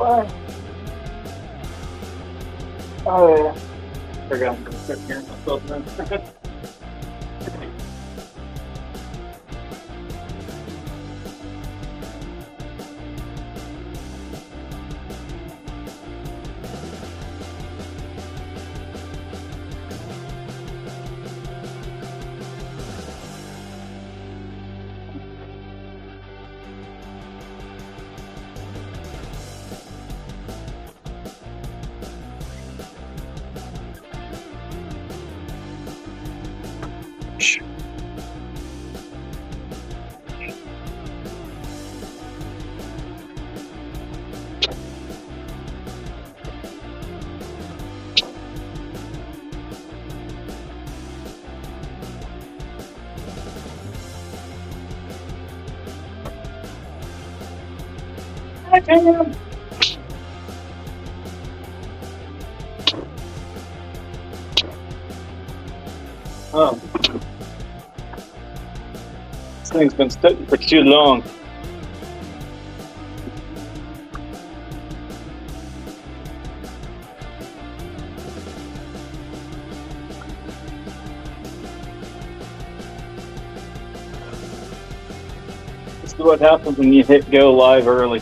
fine. Oh yeah. Forgot I'm sitting here myself then. Oh. This thing's been stuck for too long. This is what happens when you hit go live early.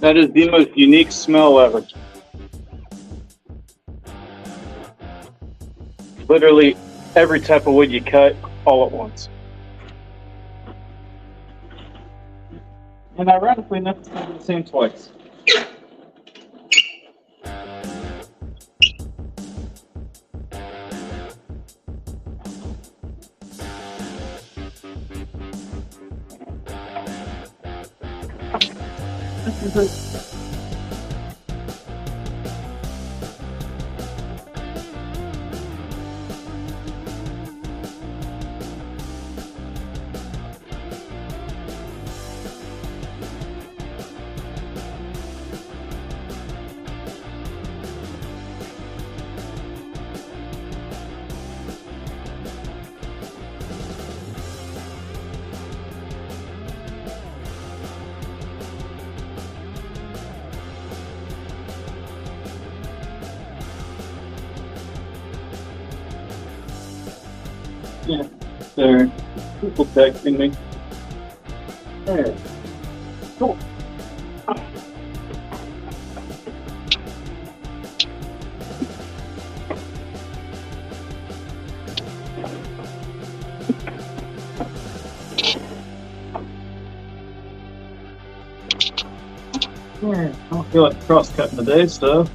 That is the most unique smell ever. Literally every type of wood you cut all at once. And ironically enough, it's the same twice. Yeah, there are people texting me. There. Cool. Yeah, I don't feel like cross-cutting today, so.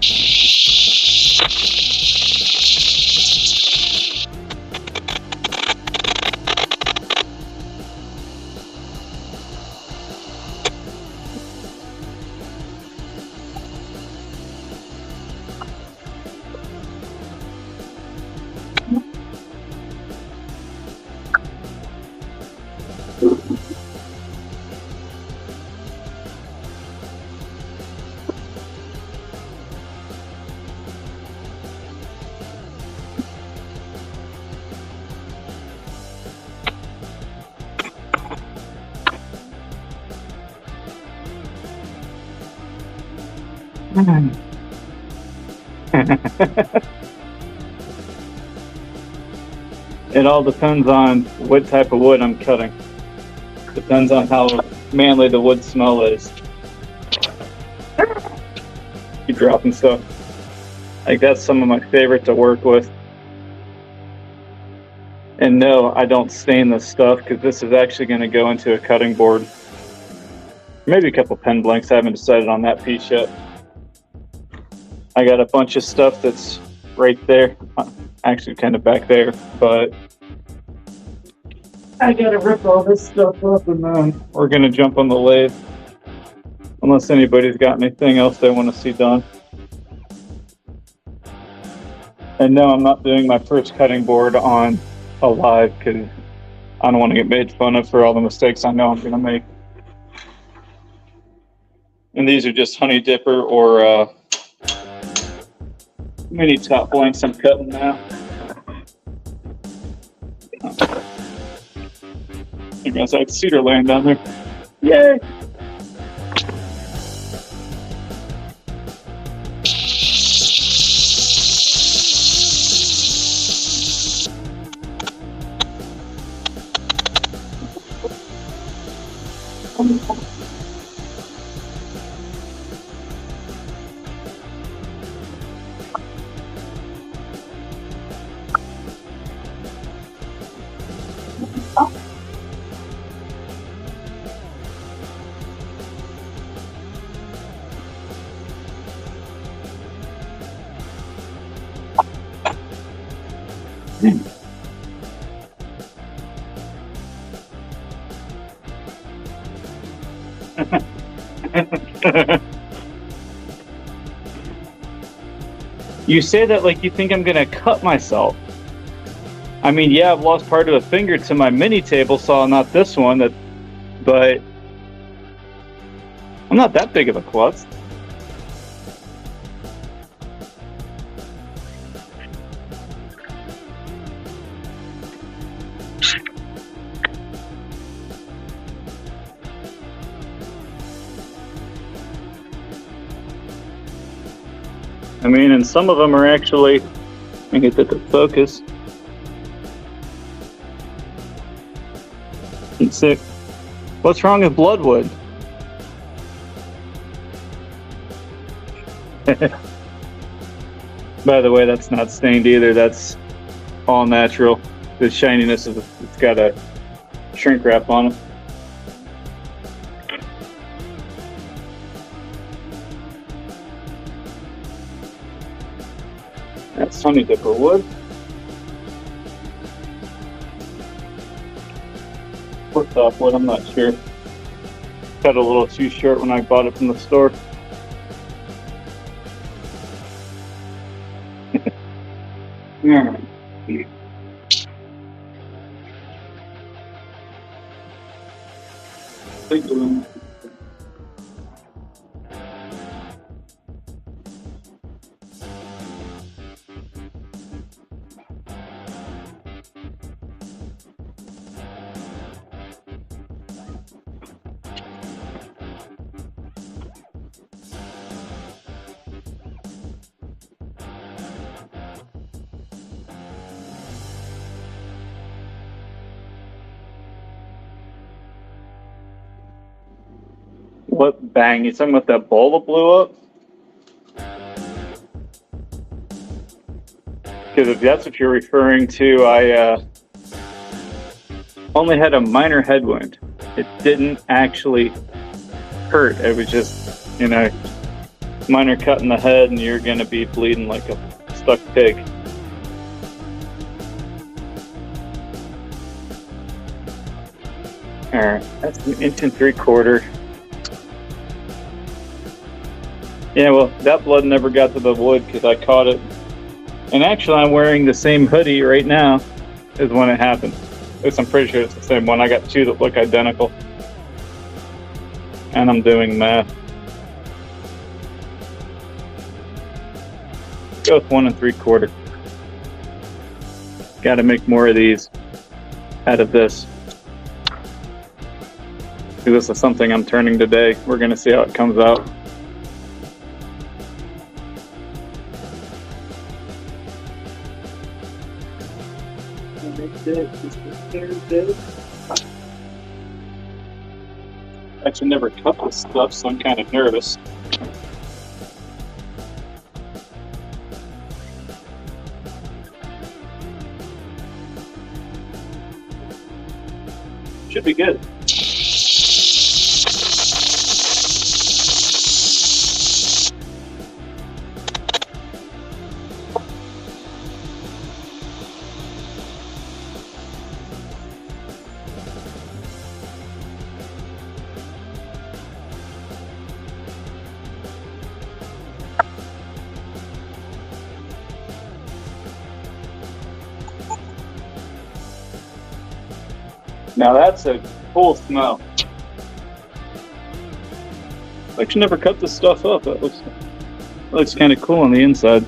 It all depends on what type of wood I'm cutting. Depends on how manly the wood smell is. Keep dropping stuff. Like that's some of my favorite to work with. And no, I don't stain this stuff because this is actually going to go into a cutting board. Maybe a couple pen blanks. I haven't decided on that piece yet. I got a bunch of stuff that's right there, actually kind of back there, but I gotta rip all this stuff up and then we're gonna jump on the lathe. Unless anybody's got anything else they want to see done. And no, I'm not doing my first cutting board on a live because I don't want to get made fun of for all the mistakes I know I'm going to make. And these are just honey dipper or mini top blanks I'm cutting now. I guess I have cedar laying down there. Yay! You say that like you think I'm gonna cut myself. I mean, yeah, I've lost part of a finger to my mini table saw, not this one, but I'm not that big of a klutz. I mean, and some of them are actually, I get that to focus. Let's see. What's wrong with bloodwood? By the way, that's not stained either. That's all natural. The shininess is, it's got a shrink wrap on it. That's honey dipper wood. Or softwood, I'm not sure. Cut a little too short when I bought it from the store. Yeah. Thank you. What bang? You talking about that bowl that blew up? Because if that's what you're referring to, I only had a minor head wound. It didn't actually hurt. It was just, you know, minor cut in the head, and you're going to be bleeding like a stuck pig. All right, that's 1 3/4 inches. Yeah, well, that blood never got to the wood because I caught it. And actually, I'm wearing the same hoodie right now as when it happened. At least I'm pretty sure it's the same one. I got two that look identical. And I'm doing math. Go with 1 3/4. Got to make more of these out of this. This is something I'm turning today. We're going to see how it comes out. Actually never cut this stuff, so I'm kind of nervous. Should be good. Now that's a cool smell. I actually never cut this stuff up. It looks kind of cool on the inside.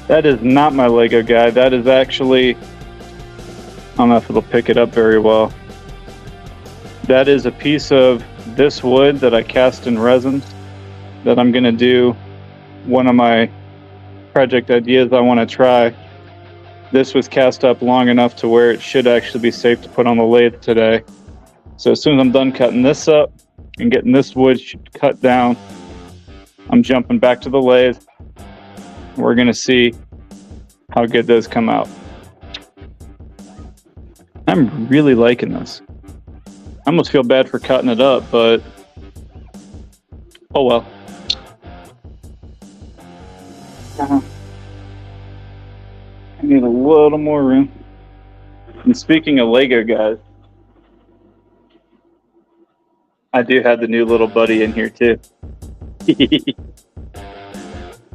That is not my Lego guy. That is actually, I don't know if it'll pick it up very well. That is a piece of this wood that I cast in resin that I'm going to do one of my project ideas I want to try. This was cast up long enough to where it should actually be safe to put on the lathe today. So as soon as I'm done cutting this up and getting this wood cut down, I'm jumping back to the lathe. We're going to see how good those come out. I'm really liking this. I almost feel bad for cutting it up, but oh well. I need a little more room. And speaking of Lego guys, I do have the new little buddy in here too.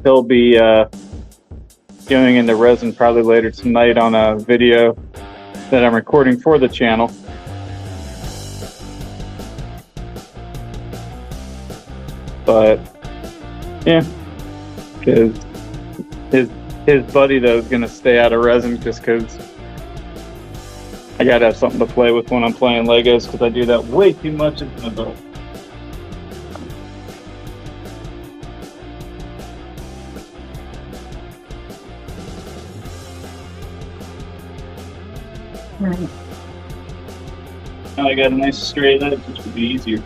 He'll be going into resin probably later tonight on a video that I'm recording for the channel. But yeah, because his buddy though is gonna stay out of resin just because I gotta have something to play with when I'm playing Legos, because I do that way too much as an adult. Now I got a nice straight edge, which would be easier.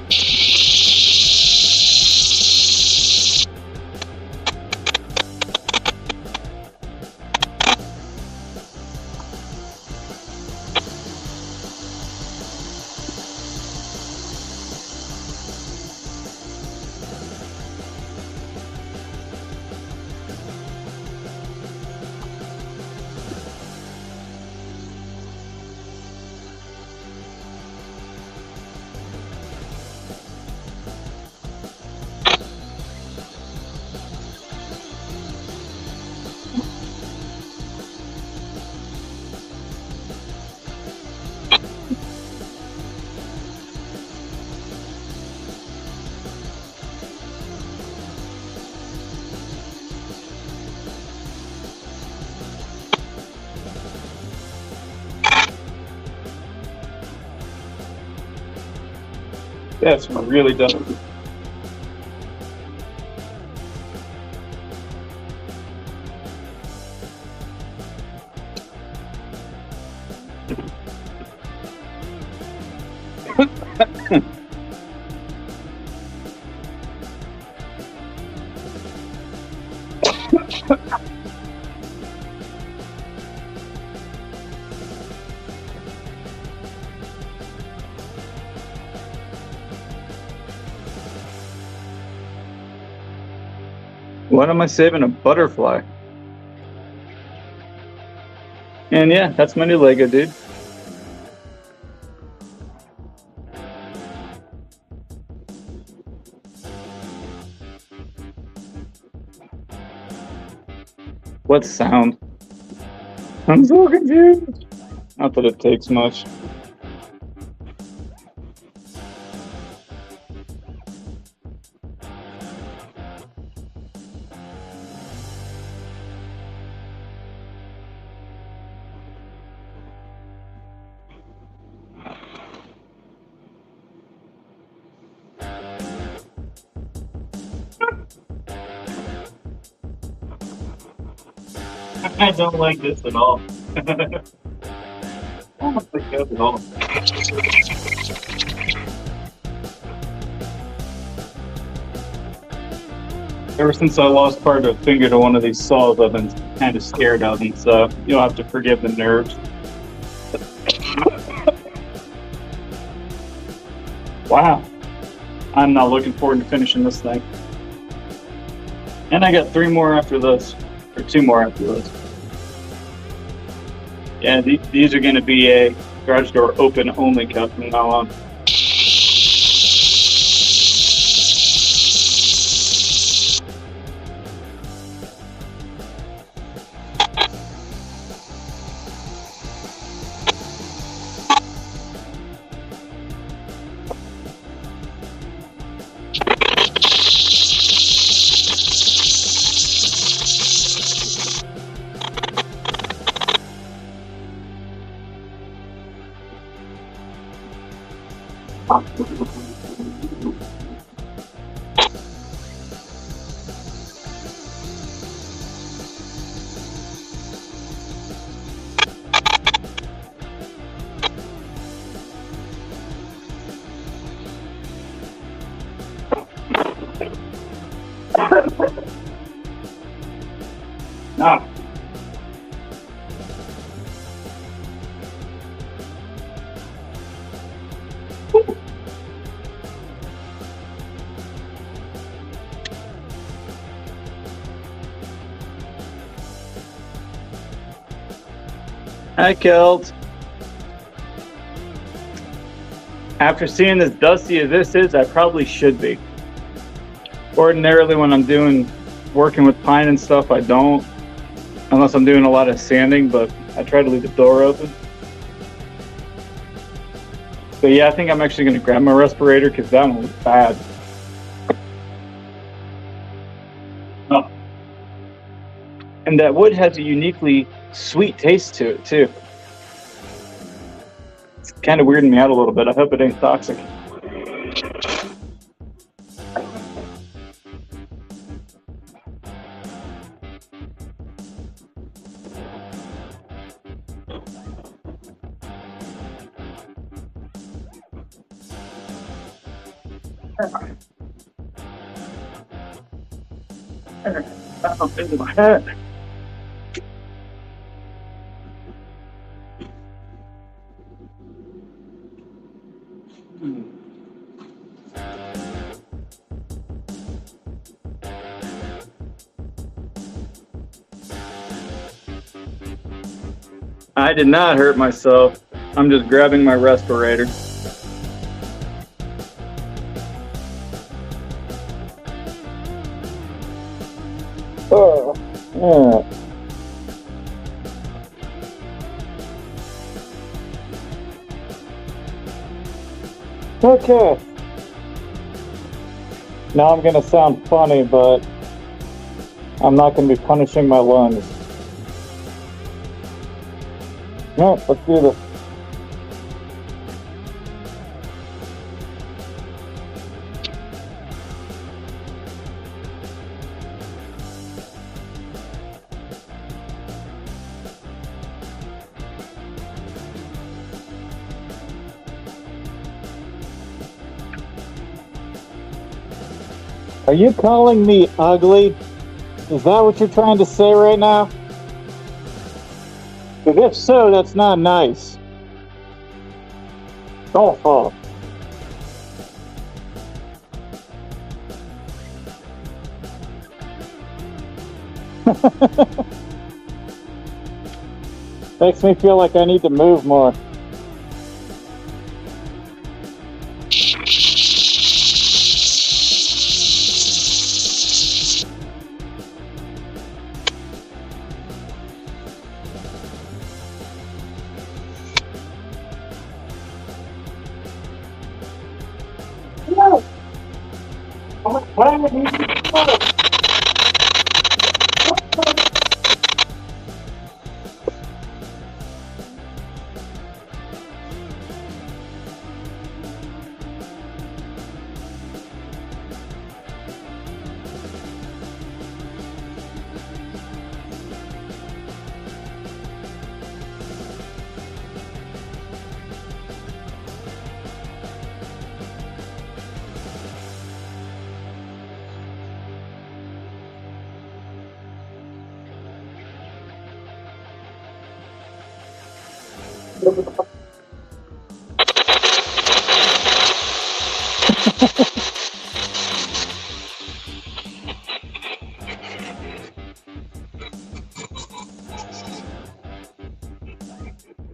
That's really done. What am I saving? A butterfly. And yeah, that's my new Lego, dude. What sound? I'm so confused. Not that it takes much. I don't like this at all. I don't like this at all. Ever since I lost part of a finger to one of these saws, I've been kind of scared of them, so you'll have to forgive the nerves. Wow. I'm not looking forward to finishing this thing. And I got 3 more after this. Or 2 more after this. Yeah, these are going to be a garage door open only cut from now on. No. Hi, Kelt. After seeing as dusty as this is, I probably should be. Ordinarily, when I'm working with pine and stuff, I don't, unless I'm doing a lot of sanding, but I try to leave the door open. But yeah, I think I'm actually going to grab my respirator because that one was bad. Oh. And that wood has a uniquely sweet taste to it, too. It's kind of weirding me out a little bit. I hope it ain't toxic. That's into my head. I did not hurt myself. I'm just grabbing my respirator. Oh, yeah. Okay. Now I'm going to sound funny, but I'm not going to be punishing my lungs. No, let's do this. Are you calling me ugly? Is that what you're trying to say right now? Because if so, that's not nice. Don't fall. Makes me feel like I need to move more. No.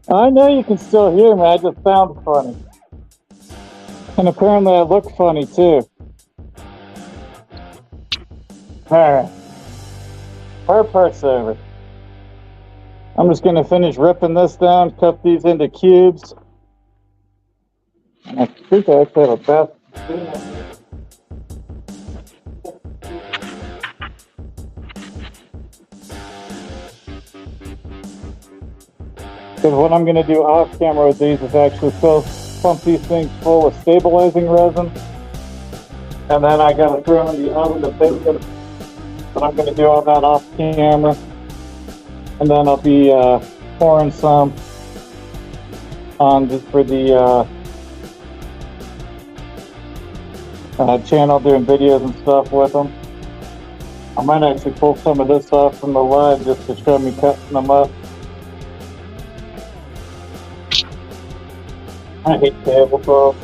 I know you can still hear me, I just sound funny. And apparently I look funny too. Alright. Our part's over. I'm just going to finish ripping this down, cut these into cubes. I think I actually have a bath. Because what I'm going to do off camera with these is actually pump these things full of stabilizing resin. And then I got to throw them in the oven to bake them. But I'm going to do all that off camera. And then I'll be pouring some on just for the channel, doing videos and stuff with them. I might actually pull some of this off from the line just to show me cutting them up. I hate tablecloth.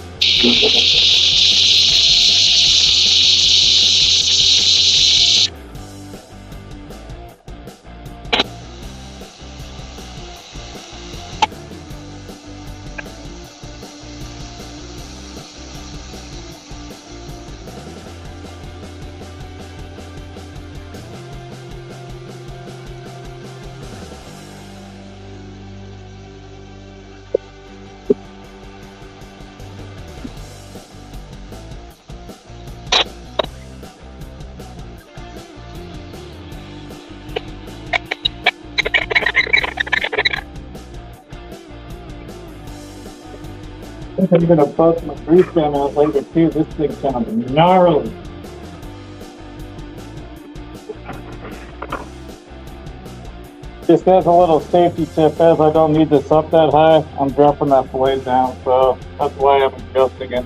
I think I'm gonna bust my grease gun out later too. This thing sounds gnarly. Just as a little safety tip, as I don't need this up that high, I'm dropping that blade down, so that's why I'm adjusting it.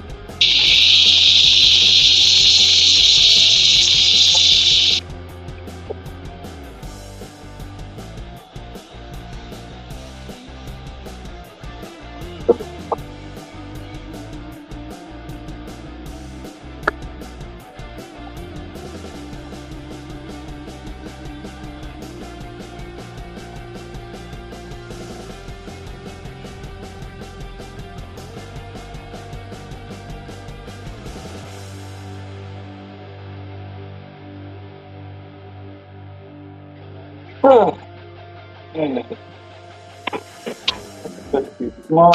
That's too small.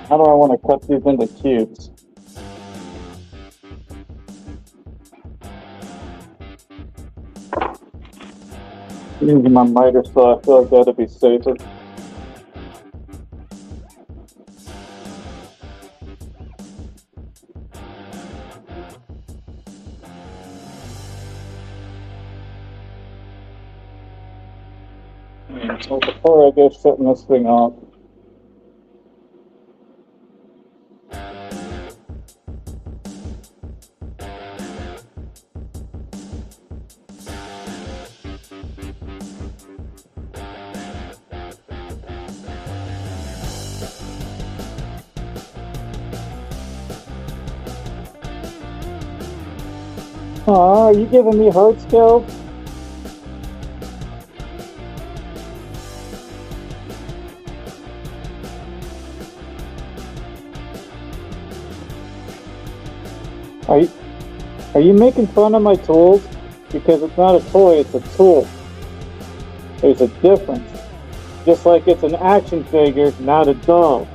How do I want to cut these into cubes? Using my miter saw, I feel like that'd be safer. So before I go setting this thing off, aw, are you giving me hard skills? Are you making fun of my tools? Because it's not a toy, it's a tool. There's a difference. Just like it's an action figure, not a doll.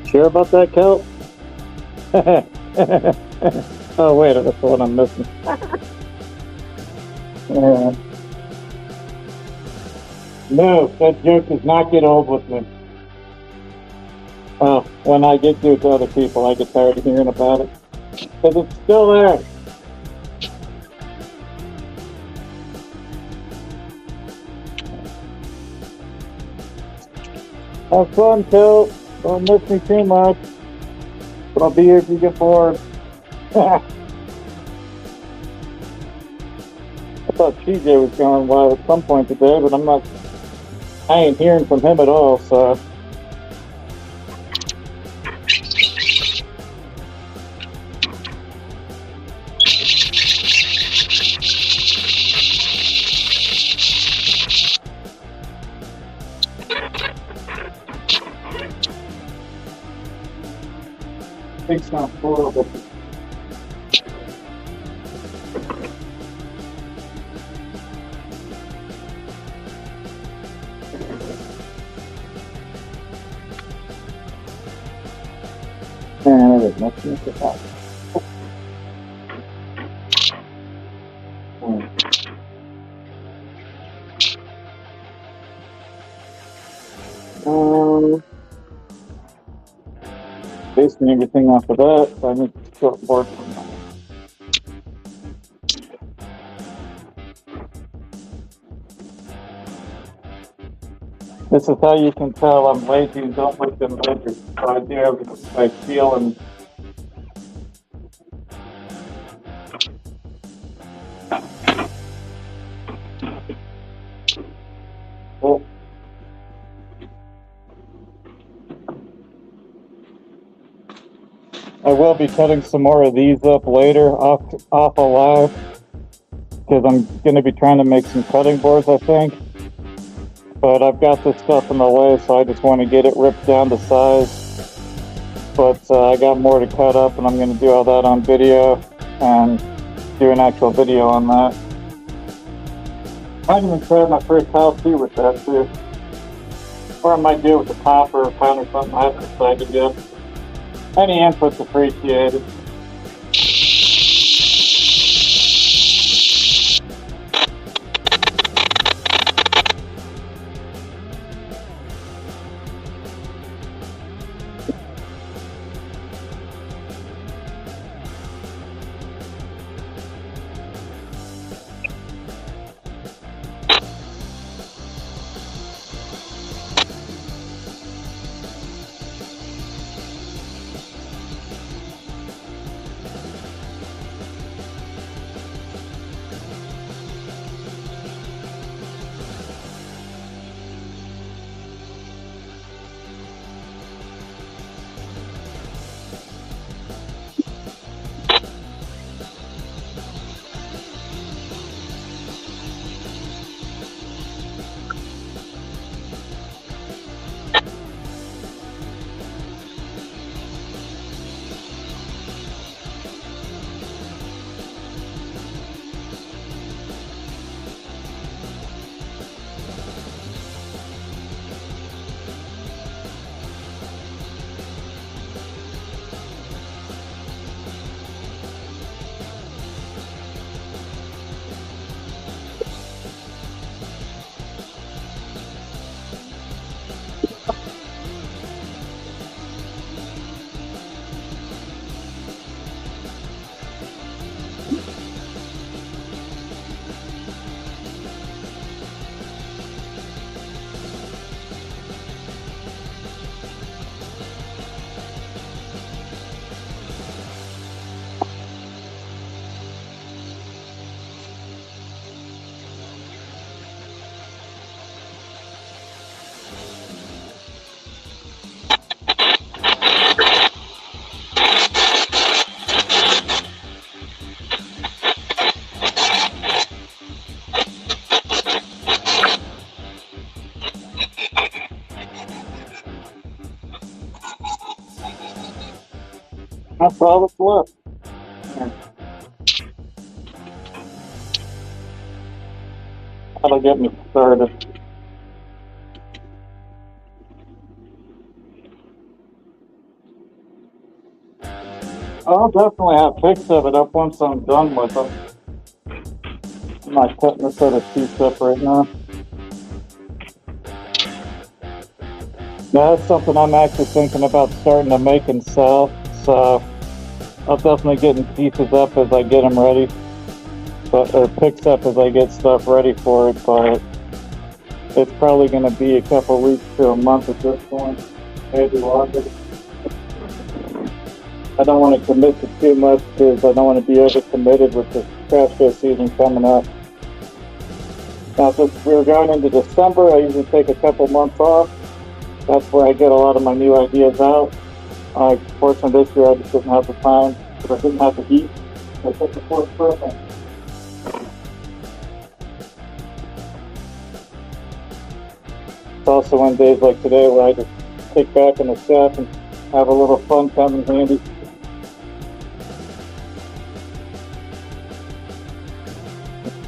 Sure about that, Kel? Oh wait, that's the one I'm missing. No, that joke does not get old with me. Oh, when I get to other people, I get tired of hearing about it. Because it's still there. Have fun, Kel. Don't miss me too much. But I'll be here if you get bored. I thought CJ was going live at some point today, but I ain't hearing from him at all, so. Things sound horrible. And it is nothing to that. Basing everything off of that, so I need to short board from that. This is how you can tell I'm lazy and don't like the measures. So I do everything by feel and oh. I will be cutting some more of these up later off a lathe because I'm going to be trying to make some cutting boards, I think. But I've got this stuff in the lathe, so I just want to get it ripped down to size. But I got more to cut up, and I'm going to do all that on video and do an actual video on that. I might even try my first tile too with that too. Or I might do it with the copper or pound or something. I haven't decided yet. Any input's appreciated. That's all that's left. That'll get me started. I'll definitely have pics of it up once I'm done with them. I'm not cutting this other piece up right now. Now, that's something I'm actually thinking about starting to make and sell. So I'll definitely get in pieces up as I get them ready, or picks up as I get stuff ready for it. But it's probably going to be a couple weeks to a month at this point, maybe longer. I don't want to commit to too much because I don't want to be overcommitted with the craft show season coming up. Now, since we're going into December, I usually take a couple months off. That's where I get a lot of my new ideas out. Fortunately, this year I just didn't have the time because I didn't have the heat. I took the fourth perfect. It's also on days like today where I just kick back in the shaft and have a little fun time and handy.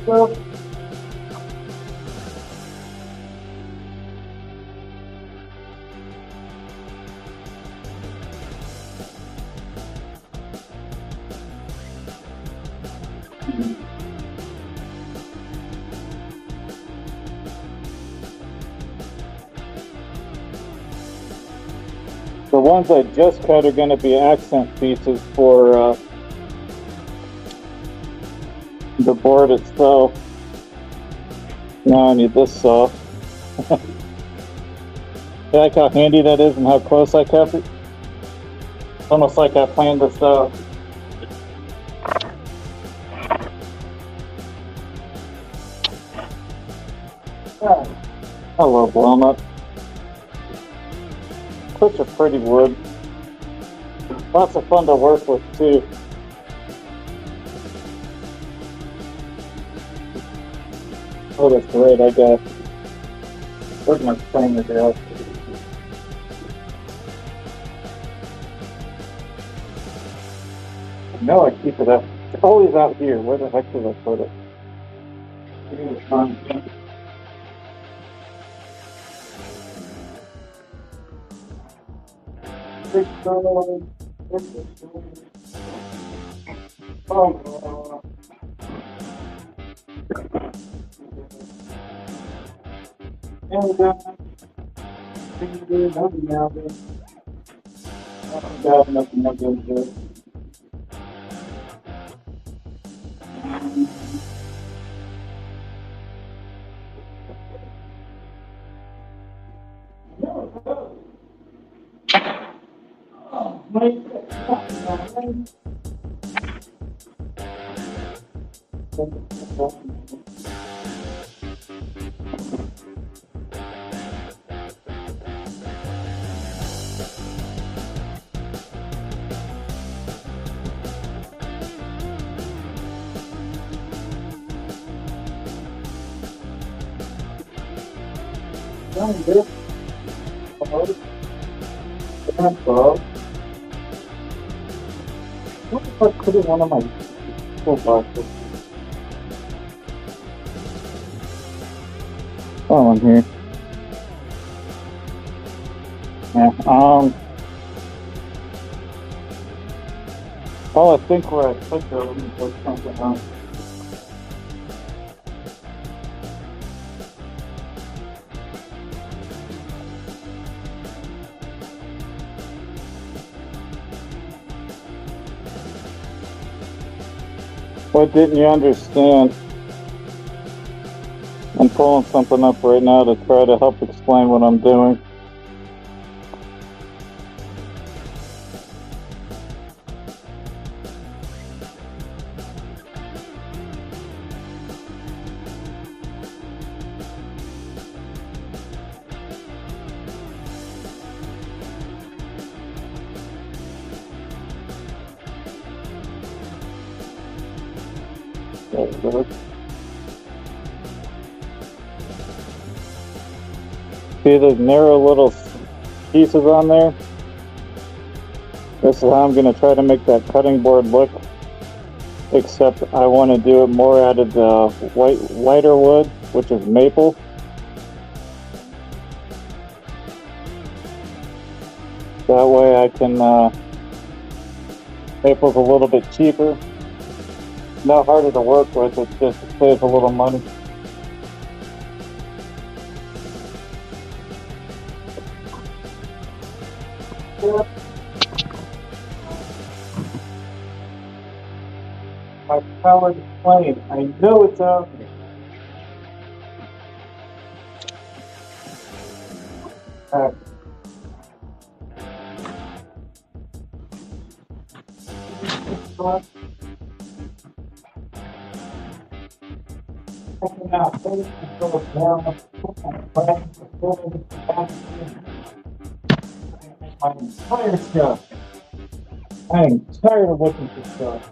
Well, the ones I just cut are going to be accent pieces for the board itself. Now I need this saw. You like how handy that is and how close I kept it? Almost like I planned this out. Yeah. I love walnut. Such a pretty wood. Lots of fun to work with too. Oh, that's great. I got. Where's my framer at? No, I keep it up. It's always out here. Where the heck did I put it? What if I put in one of my toolboxes? Oh, I'm here. Yeah, oh, I think where I put that, let me put something on. What didn't you understand? I'm pulling something up right now to try to help explain what I'm doing. See those narrow little pieces on there? This is how I'm going to try to make that cutting board look, except I want to do it more out of the whiter wood, which is maple. That way I can, maple's a little bit cheaper, not harder to work with, it just saves a little money. My powered plane, I know it's out there. My entire stuff. I am tired of looking for stuff.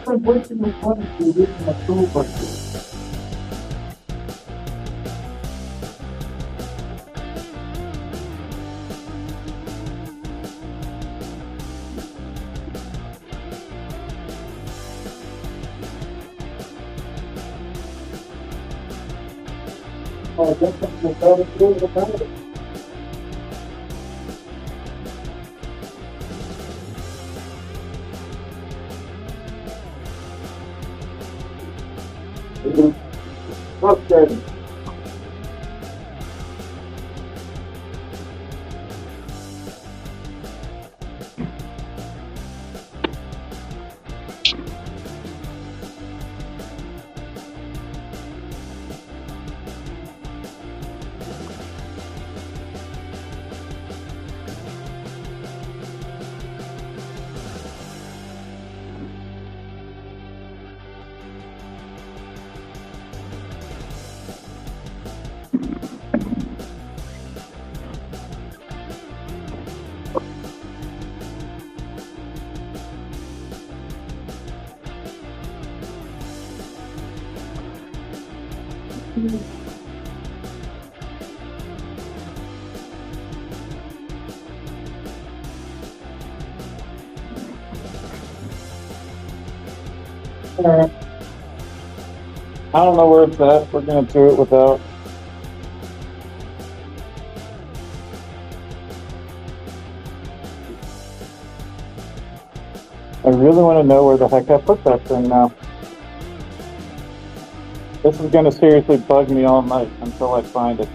I'm wasting my money to use my toolbox. Oh, that's something that's really about it. Frustrating. Alright. I don't know where it's at. We're gonna do it without. I really want to know where the heck I put that thing now. This is gonna seriously bug me all night until I find it.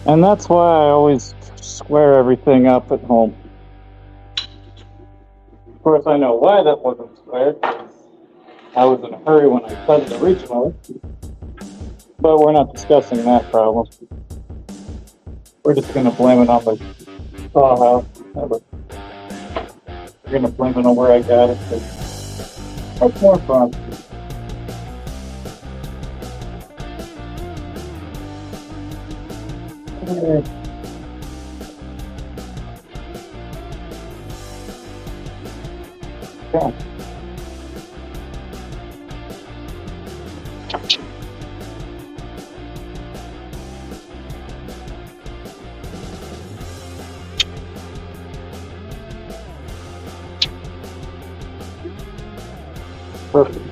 And that's why I always square everything up at home. Of course, I know why that wasn't squared. I was in a hurry when I cut it originally. But we're not discussing that problem. We're just going to blame it on the saw house. We're going to blame it on where I got it. That's more fun. Yeah. Perfect.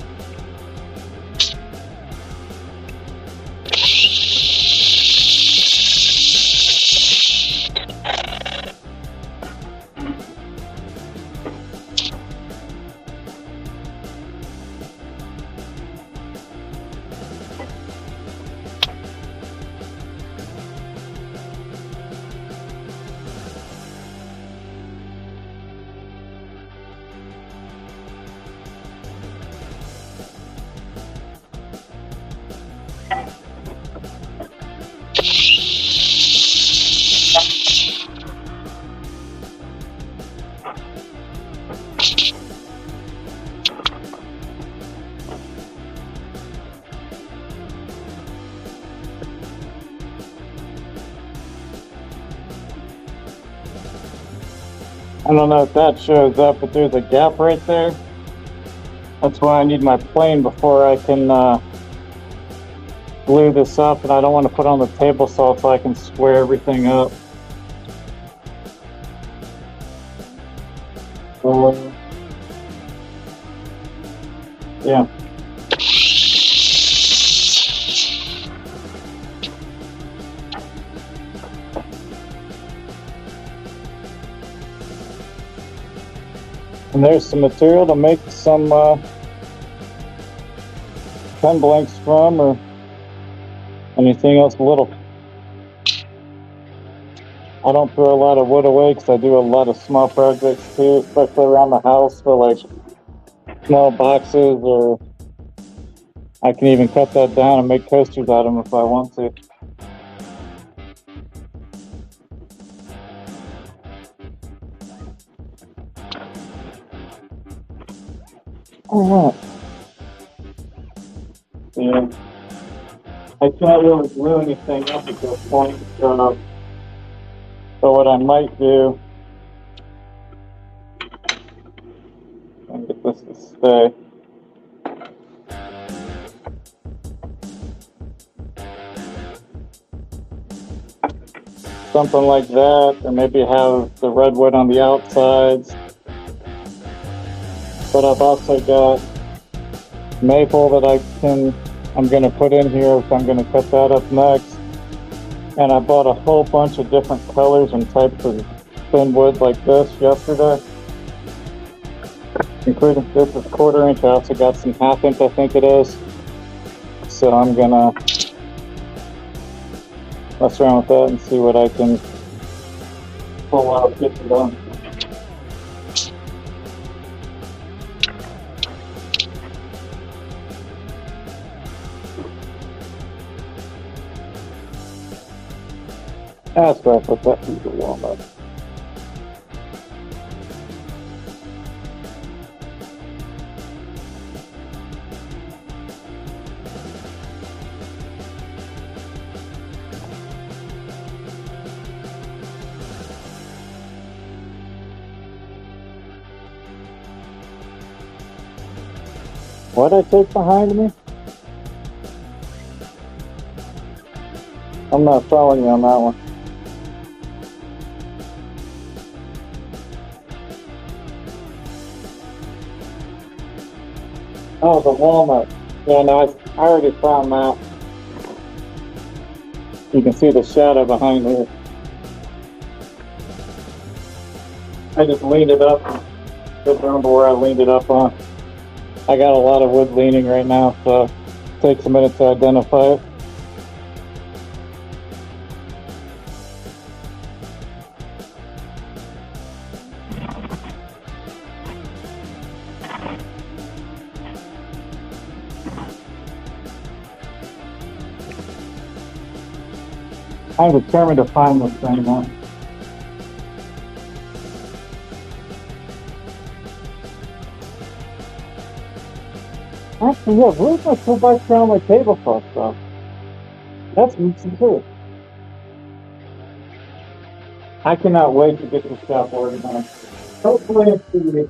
I don't know if that shows up, but there's a gap right there. That's why I need my plane before I can glue this up, and I don't want to put on the table saw so I can square everything up. Yeah. And there's some material to make some pen blanks from, or anything else little. I don't throw a lot of wood away because I do a lot of small projects too, especially around the house for like small boxes, or I can even cut that down and make coasters out of them if I want to. Alright. Yeah. I can't really glue anything up at this point. So what I might do, and get this to stay. Something like that, or maybe have the redwood on the outsides. But I've also got maple that I'm going to put in here, so I'm going to cut that up next. And I bought a whole bunch of different colors and types of thin wood like this yesterday, including this is 1/4 inch. I also got some 1/2 inch, I think it is. So I'm going to mess around with that and see what I can pull out, get it done. That's where I put that piece of walnut. What did I take behind me? I'm not following you on that one. Oh, the walnut. Yeah, no, I already found that. You can see the shadow behind here. I just leaned it up. Don't remember where I leaned it up on. I got a lot of wood leaning right now, so it takes a minute to identify it. I'm determined to find this thing now. Actually, yeah, where's my 2x around my tablecloth stuff? That's mixing too. I cannot wait to get this shop organized. Hopefully it's the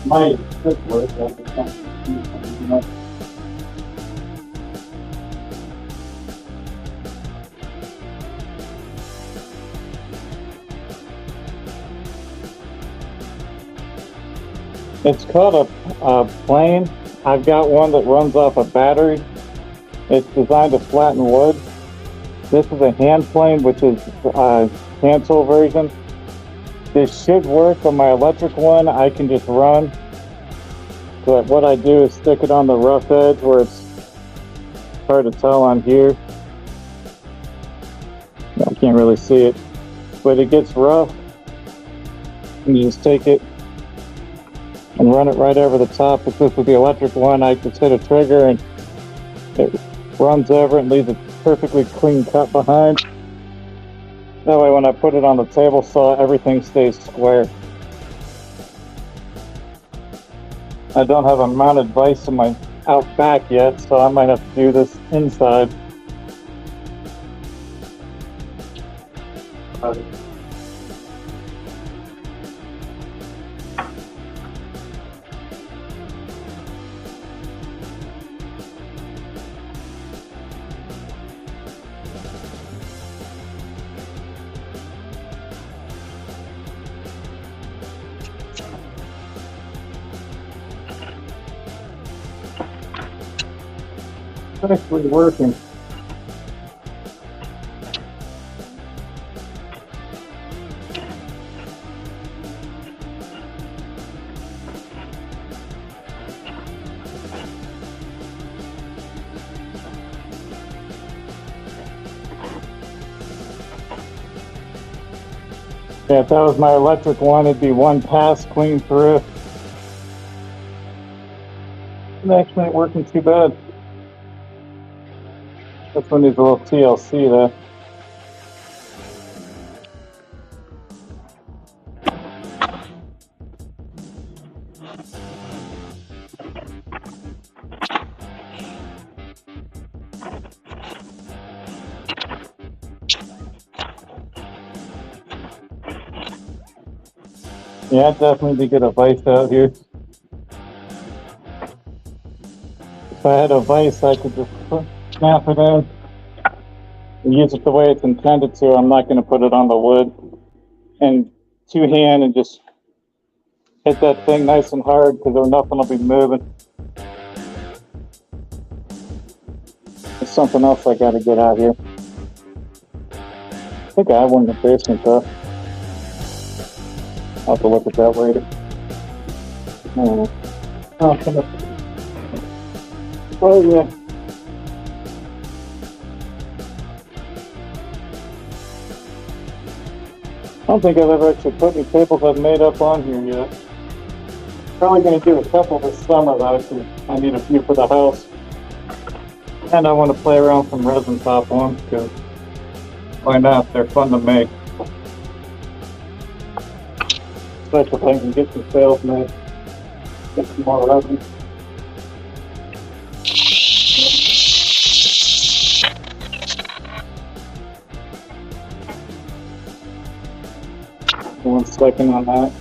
my work. It's called a plane. I've got one that runs off a battery. It's designed to flatten wood. This is a hand plane, which is a hand tool version. This should work on my electric one. I can just run. But what I do is stick it on the rough edge where it's hard to tell on here. I can't really see it, but it gets rough. And you just take it and run it right over the top. If this is the electric one, I just hit a trigger and it runs over it and leaves a perfectly clean cut behind. That way when I put it on the table saw, everything stays square. I don't have a mounted vise in my out back yet, so I might have to do this inside. actually working. Yeah, if that was my electric one, it'd be one pass clean through. It actually ain't working too bad. This one needs a little TLC though. Yeah, I definitely need to get a vise out here. If I had a vise, I could just snap it in and use it the way it's intended to. I'm not going to put it on the wood. And two-hand and just hit that thing nice and hard because nothing will be moving. There's something else I got to get out here. I think I have one in the basement though. I'll have to look at that later. Oh yeah. I don't think I've ever actually put any tables I've made up on here yet. Probably going to do a couple this summer though, because I need a few for the house. And I want to play around with some resin top ones, because why not? They're fun to make. Especially if I can get some sales made. Get some more resin. One second on that.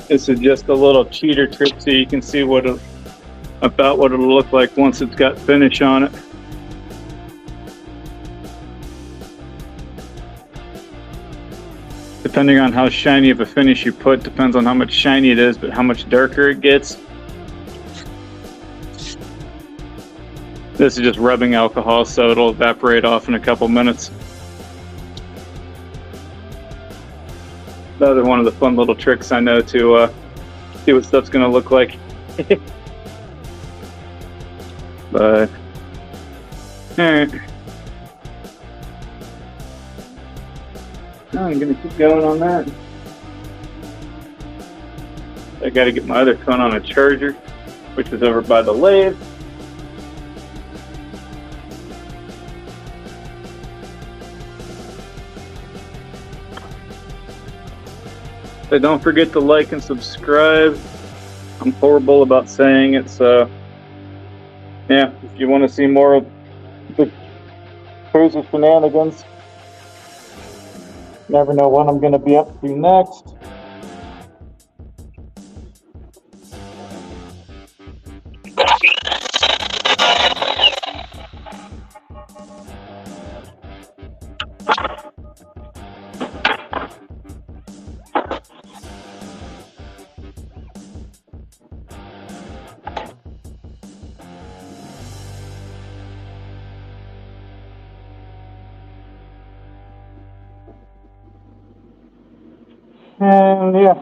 This is just a little cheater trick so you can see about what it'll look like once it's got finish on it. Depending on how shiny of a finish you put, depends on how much shiny it is, but how much darker it gets. This is just rubbing alcohol, so it'll evaporate off in a couple minutes. Another one of the fun little tricks I know to see what stuff's gonna look like. But alright. I'm gonna keep going on that. I gotta get my other phone on a charger, which is over by the lathe. So don't forget to like and subscribe. I'm horrible about saying it, so yeah, if you want to see more of the crazy shenanigans, never know what I'm going to be up to next. And yeah.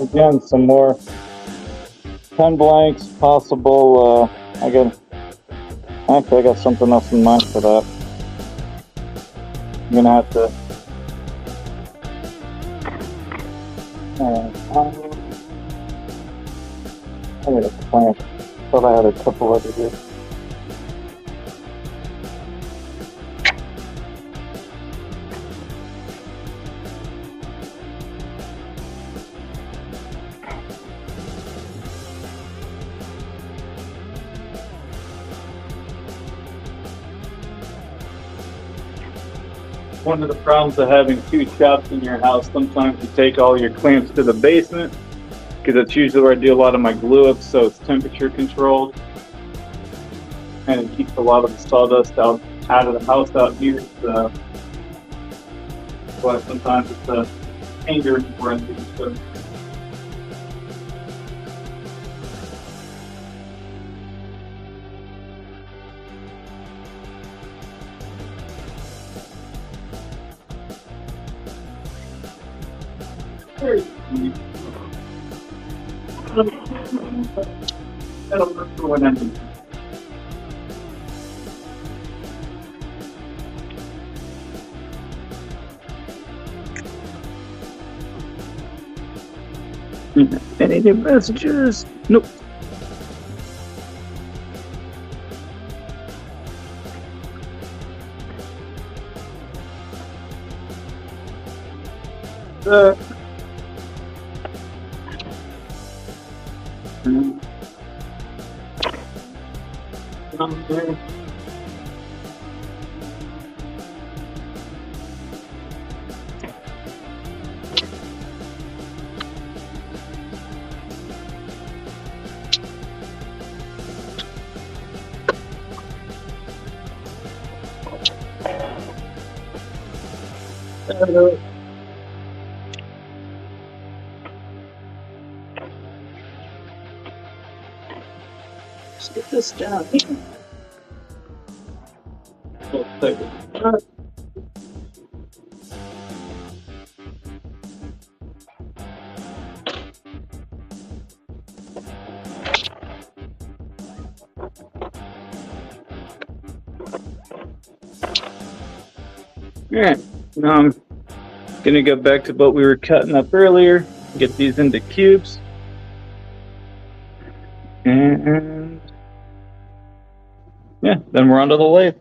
Again, some more pen blanks, possible, I got something else in mind for that. I'm gonna have to, I got a plan. Thought I had a couple other here. One of the problems of having two shops in your house, sometimes you take all your clamps to the basement because that's usually where I do a lot of my glue ups, so it's temperature controlled. And it keeps a lot of the sawdust out of the house out here. So why sometimes it's a hindrance for us. So. That'll work for what I need. Any new messages? Nope. Okay. Let's get this down here. Alright, now I'm going to go back to what we were cutting up earlier, get these into cubes. And yeah, then we're onto the lathe.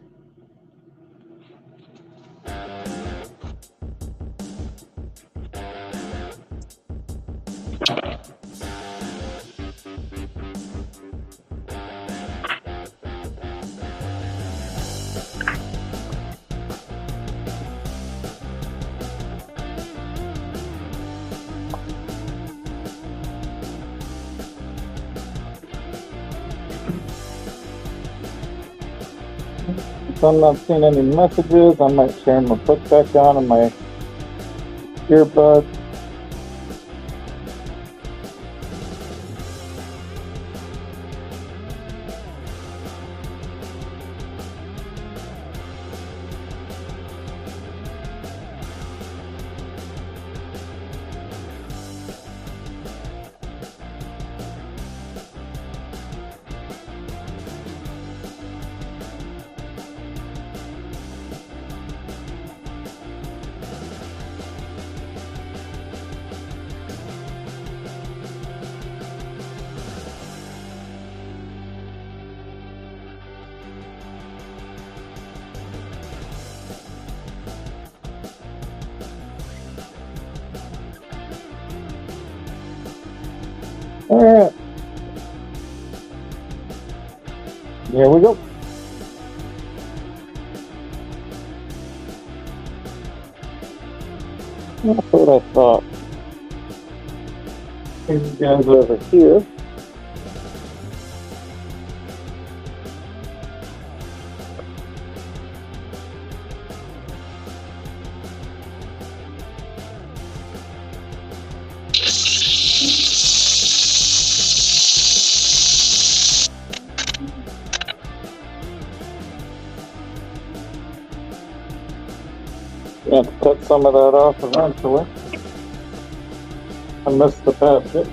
If I'm not seeing any messages, I might turn my foot back on and my earbuds. Alright. Here we go. That's what I thought. These guys over here. Have to cut some of that off eventually. I missed the basket.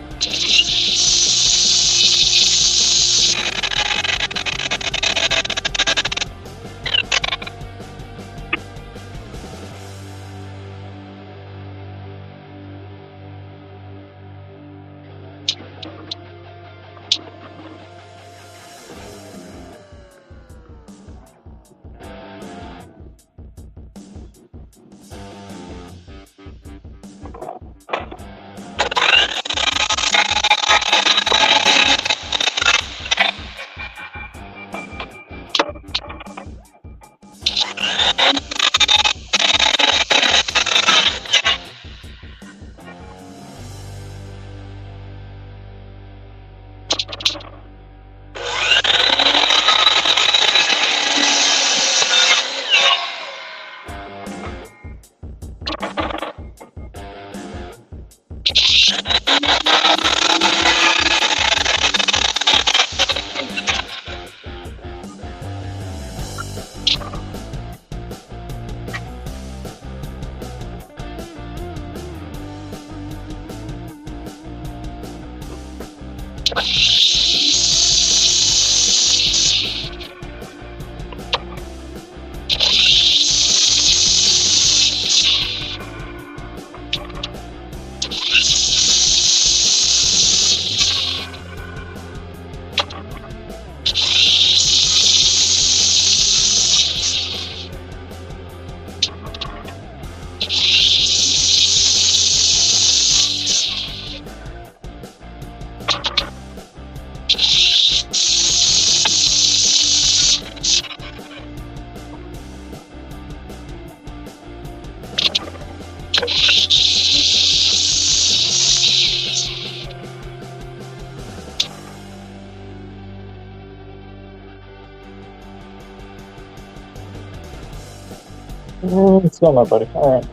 Still not, buddy. All right.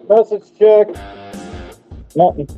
Message check. Nothing.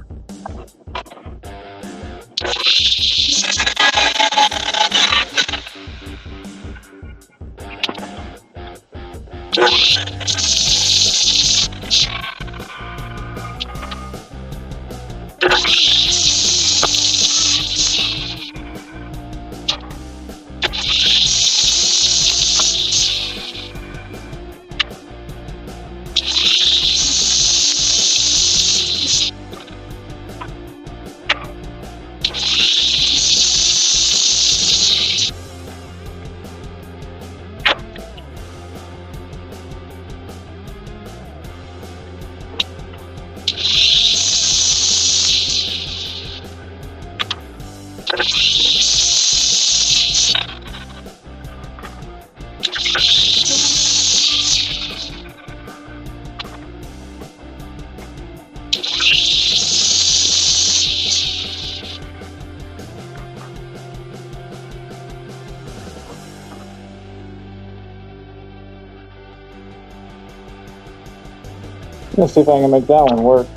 Let's see if I can make that one work.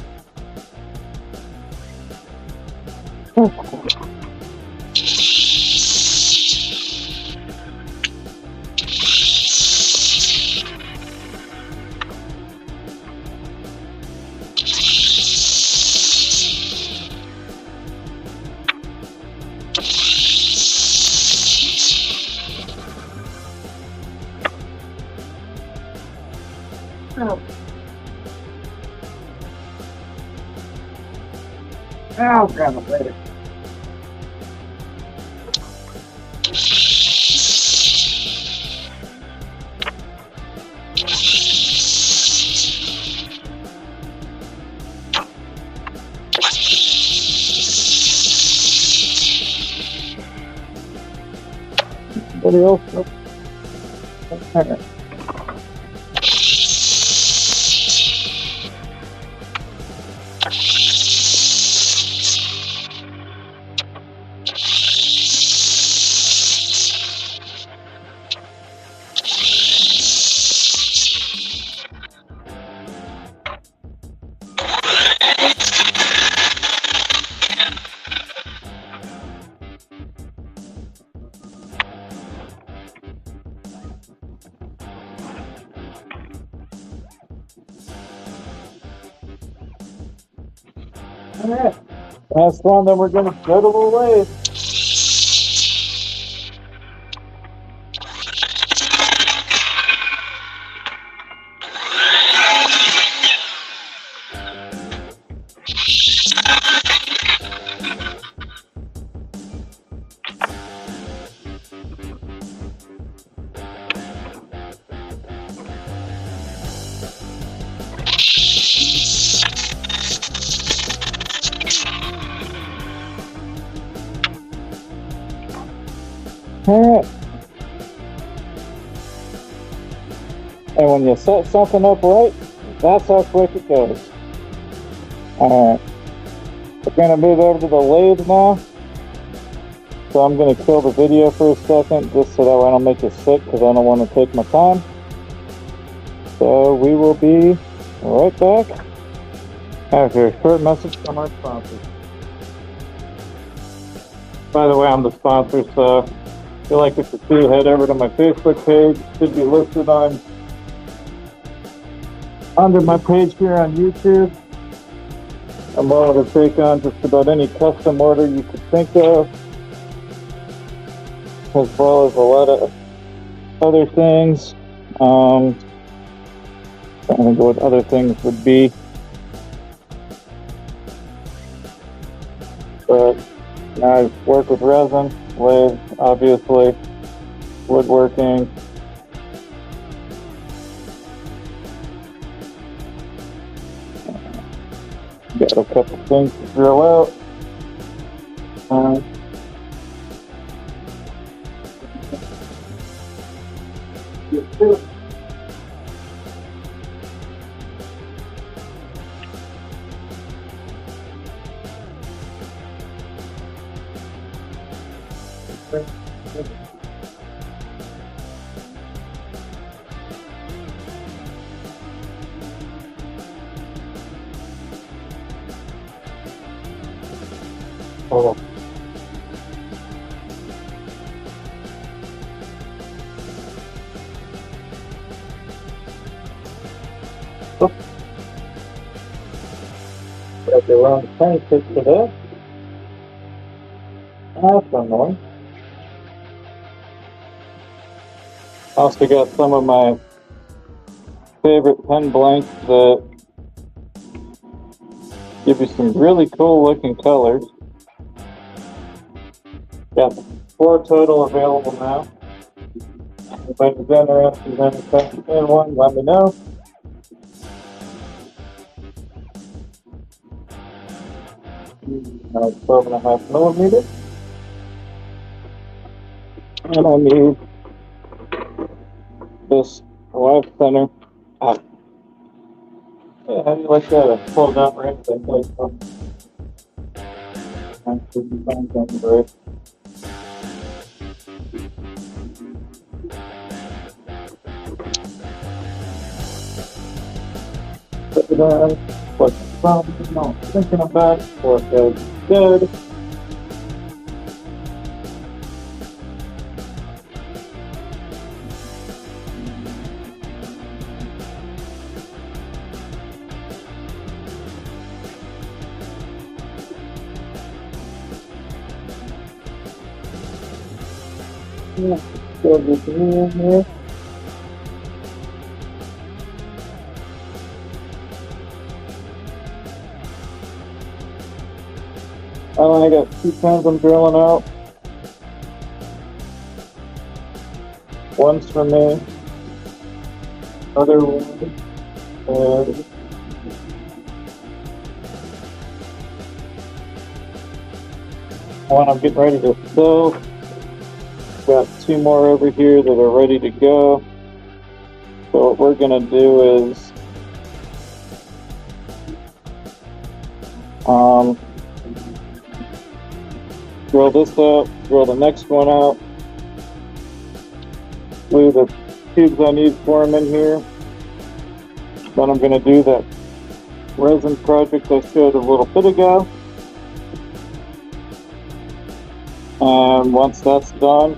Oh. Oh, grab it later. Anybody else? Nope. All right. All right. Last one, then we're going to go to the lathe. Alright. And when you set something up right, that's how quick it goes. Alright. We're going to move over to the lathe now. So I'm going to kill the video for a second, just so that way I don't make you sick, because I don't want to take my time. So we will be right back after a short message from our sponsors. By the way, I'm the sponsor, so if you like what you see, head over to my Facebook page. It should be listed on under my page here on YouTube. I'm willing to take on just about any custom order you could think of, as well as a lot of other things. I don't know what other things would be, but I work with resin, lathe, obviously, woodworking. Got a couple things to drill out. Oh. Got the wrong tank fit for that. That's annoying. Also got some of my favorite pen blanks that give you some really cool looking colors. Got 4 total available now. If anybody's interested in any custom one, let me know. Now 12.5 millimeters. And I need this live center. Yeah, how do you like that? A pulled out ring that plays from. Put it on, put the thumb, no, thinking about it, or it goes good. Yeah, still get me in here. I only got 2 pens I'm drilling out. One's for me. Other one. And one I'm getting ready to sew. Got 2 more over here that are ready to go. So what we're gonna do is drill this out, drill the next one out, glue the tubes I need for them in here. Then I'm gonna do that resin project I showed a little bit ago. And once that's done,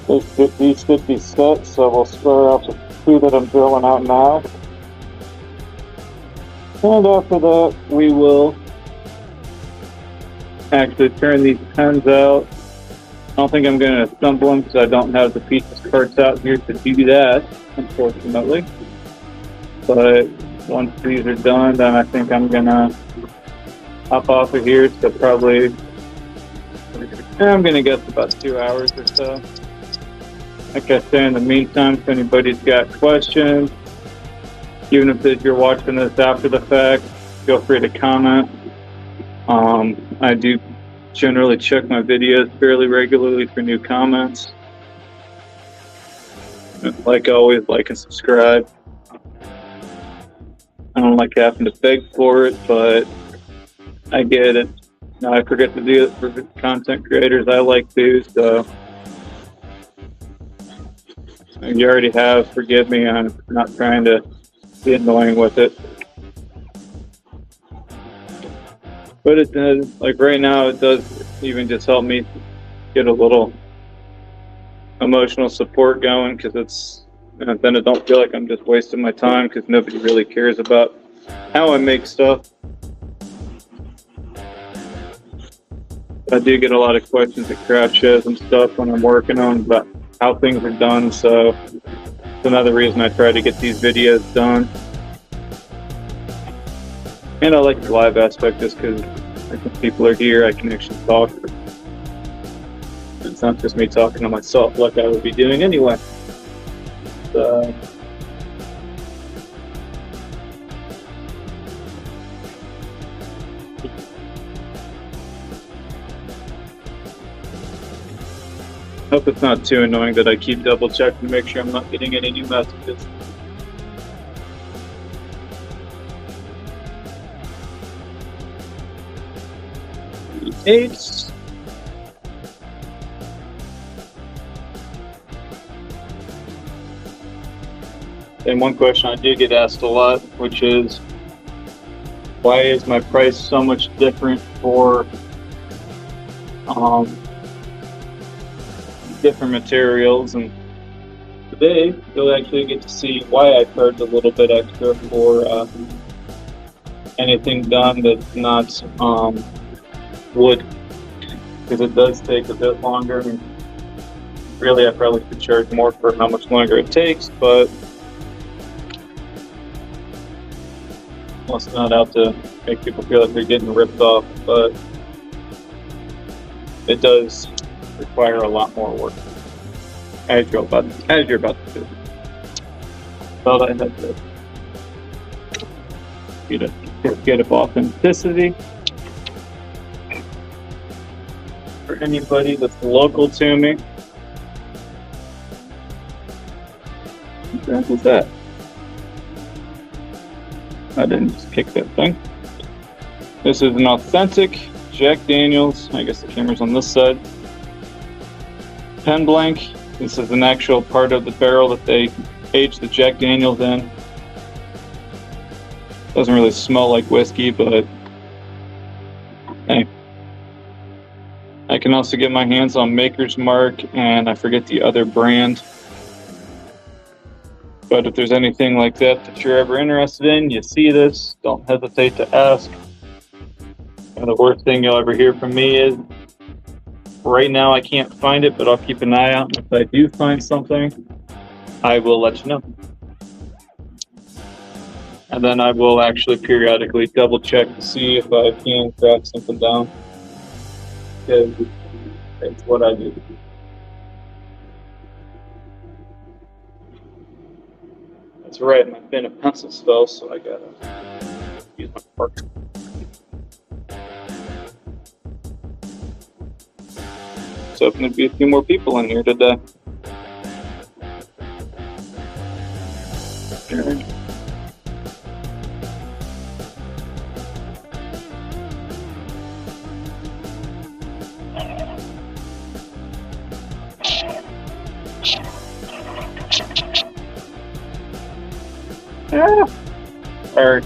these should be set, so we'll square out the 2 that I'm drilling out now. And after that, we will actually turn these pens out. I don't think I'm going to assemble them because I don't have the pieces parts out here to do that, unfortunately. But once these are done, then I think I'm going to hop off of here. So probably, I'm going to guess about 2 hours or so. Like I said, in the meantime, if anybody's got questions, even if you're watching this after the fact, feel free to comment. I do generally check my videos fairly regularly for new comments. Like always, like and subscribe. I don't like having to beg for it, but I get it. Now I forget to do it for content creators I like to, so you already have. Forgive me, I'm not trying to be annoying with it. But it does, like right now, it does even just help me get a little emotional support going, because it's, then I don't feel like I'm just wasting my time, because nobody really cares about how I make stuff. I do get a lot of questions at craft shows and stuff when I'm working on about how things are done, so it's another reason I try to get these videos done. And I like the live aspect just because people are here, I can actually talk. It's not just me talking to myself like I would be doing anyway. So, hope it's not too annoying that I keep double checking to make sure I'm not getting any new messages. Eight. And one question I do get asked a lot, which is, why is my price so much different for different materials? And today you'll actually get to see why I charge a little bit extra for anything done that's not wood, because it does take a bit longer. And really, I probably could charge more for how much longer it takes, but it's not out to make people feel like they're getting ripped off. But it does require a lot more work, as you're about to do. Felt I had to get of authenticity. For anybody that's local to me, what the heck was that? I didn't just kick that thing. This is an authentic Jack Daniels. I guess the camera's on this side. Pen blank. This is an actual part of the barrel that they aged the Jack Daniels in. Doesn't really smell like whiskey, but hey. I can also get my hands on Maker's Mark, and I forget the other brand. But if there's anything like that you're ever interested in, you see this, don't hesitate to ask. And the worst thing you'll ever hear from me is, right now I can't find it, but I'll keep an eye out. If I do find something, I will let you know. And then I will actually periodically double check to see if I can track something down, because it's what I do. That's right, my pen and pencils fell, so I gotta use my marker. So hoping there'd be a few more people in here today. Yeah. Alright.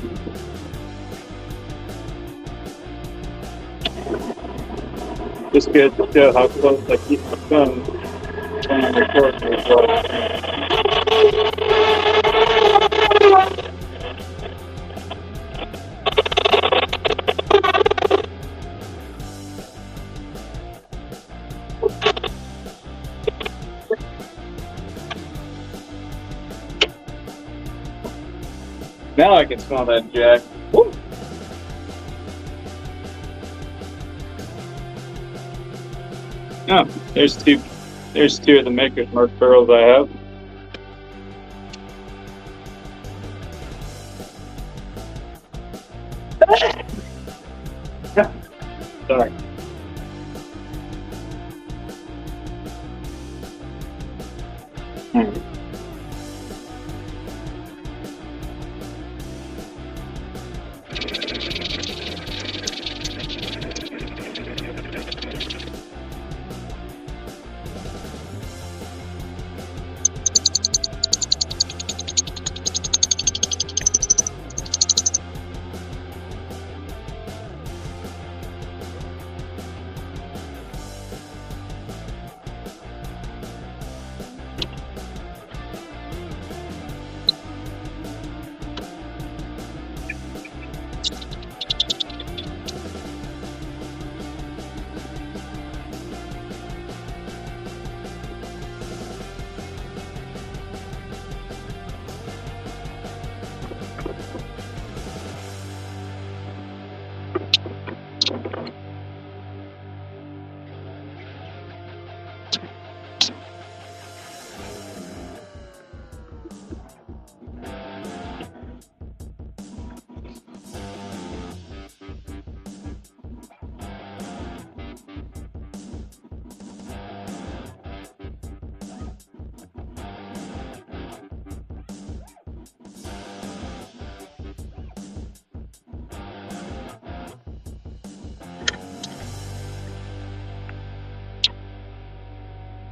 Just good to show how close I keep my gun when I'm recording as well. Now I can smell that Jack. Woo. Oh, there's two of the Maker's Mark barrels I have. Sorry.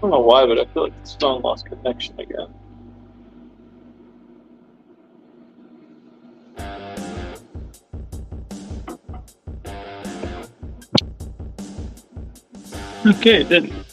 don't know why, but I feel like this phone lost connection again. Okay, it didn't.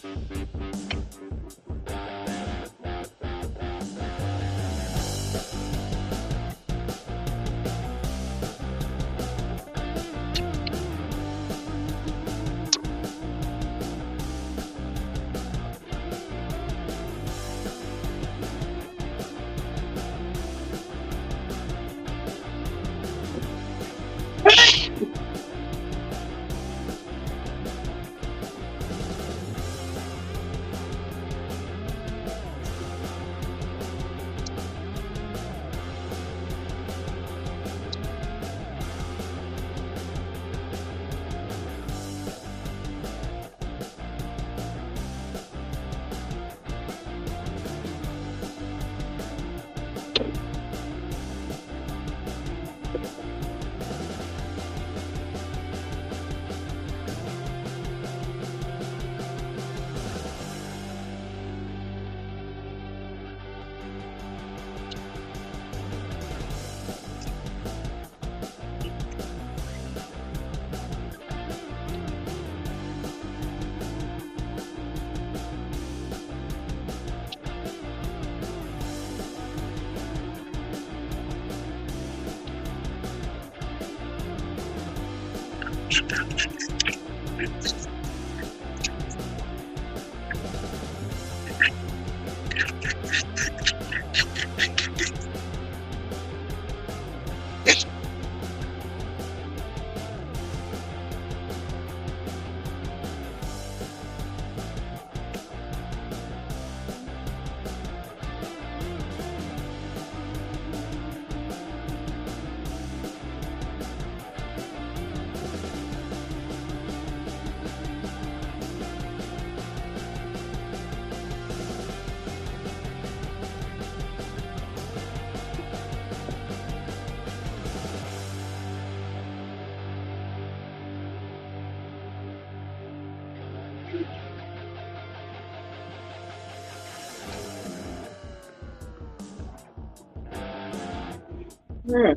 All right.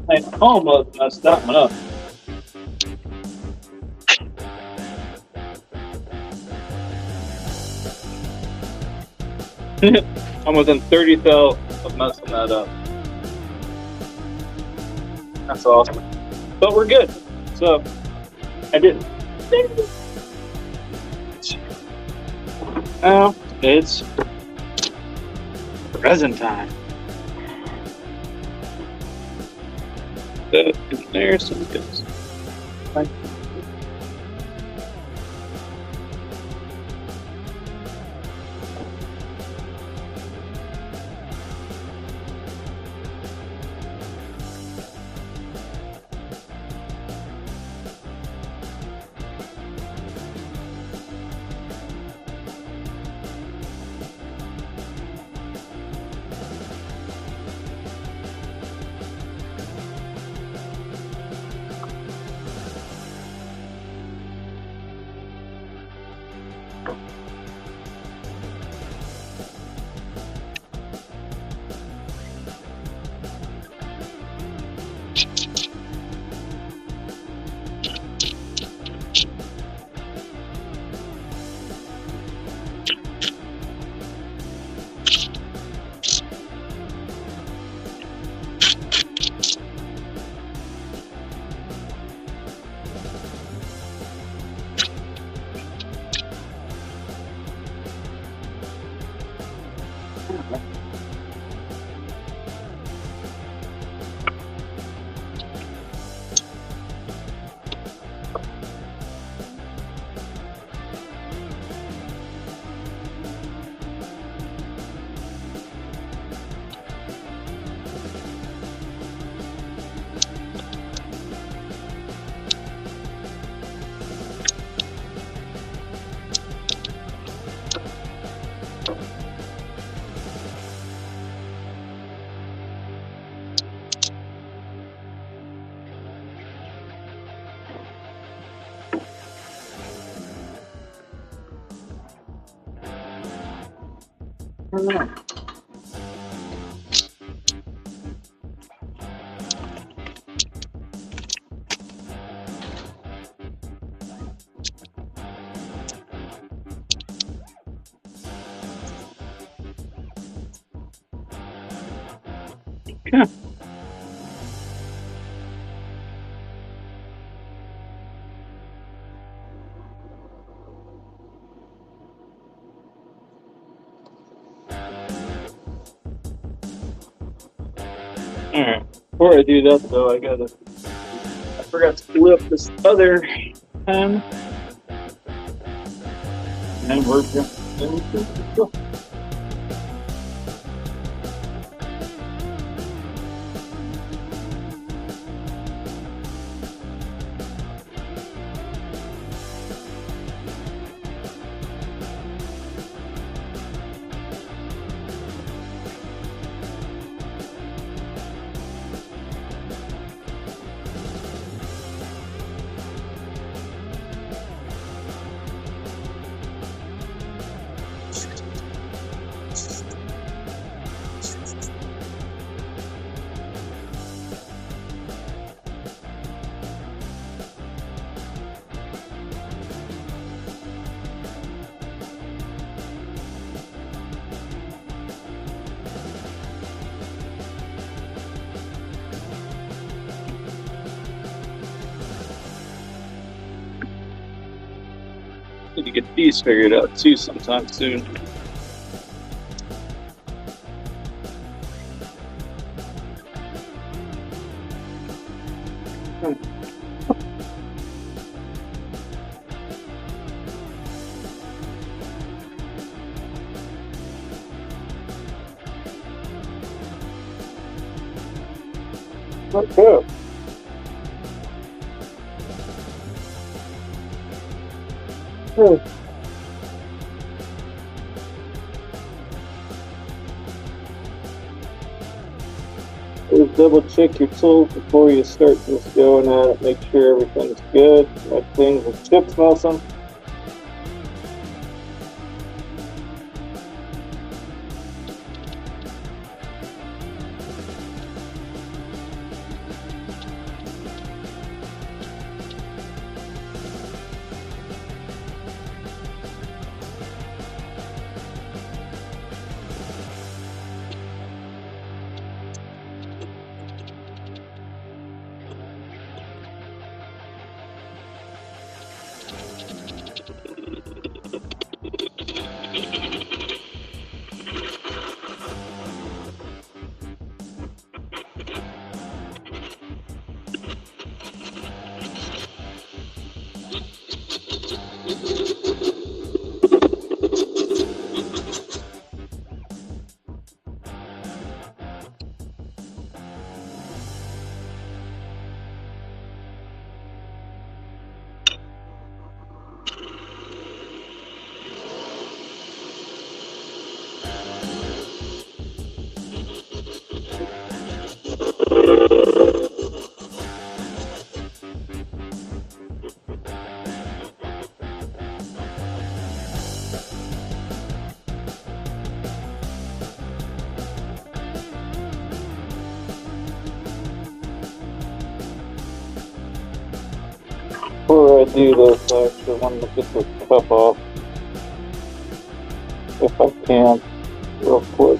I almost messed that one up. I'm within 30 thou of messing that up. That's awesome. But we're good. So, I did. Now, it's present time. There's some good. don't know. Okay. Alright, before I do that though, I forgot to flip this other pen. And we're going. Need to get these figured out too sometime soon. Okay. Always double check your tools before you start just going at it. Make sure everything's good. Like things with chips missing. Before I do this, I actually want to get this cup off, if I can, real quick.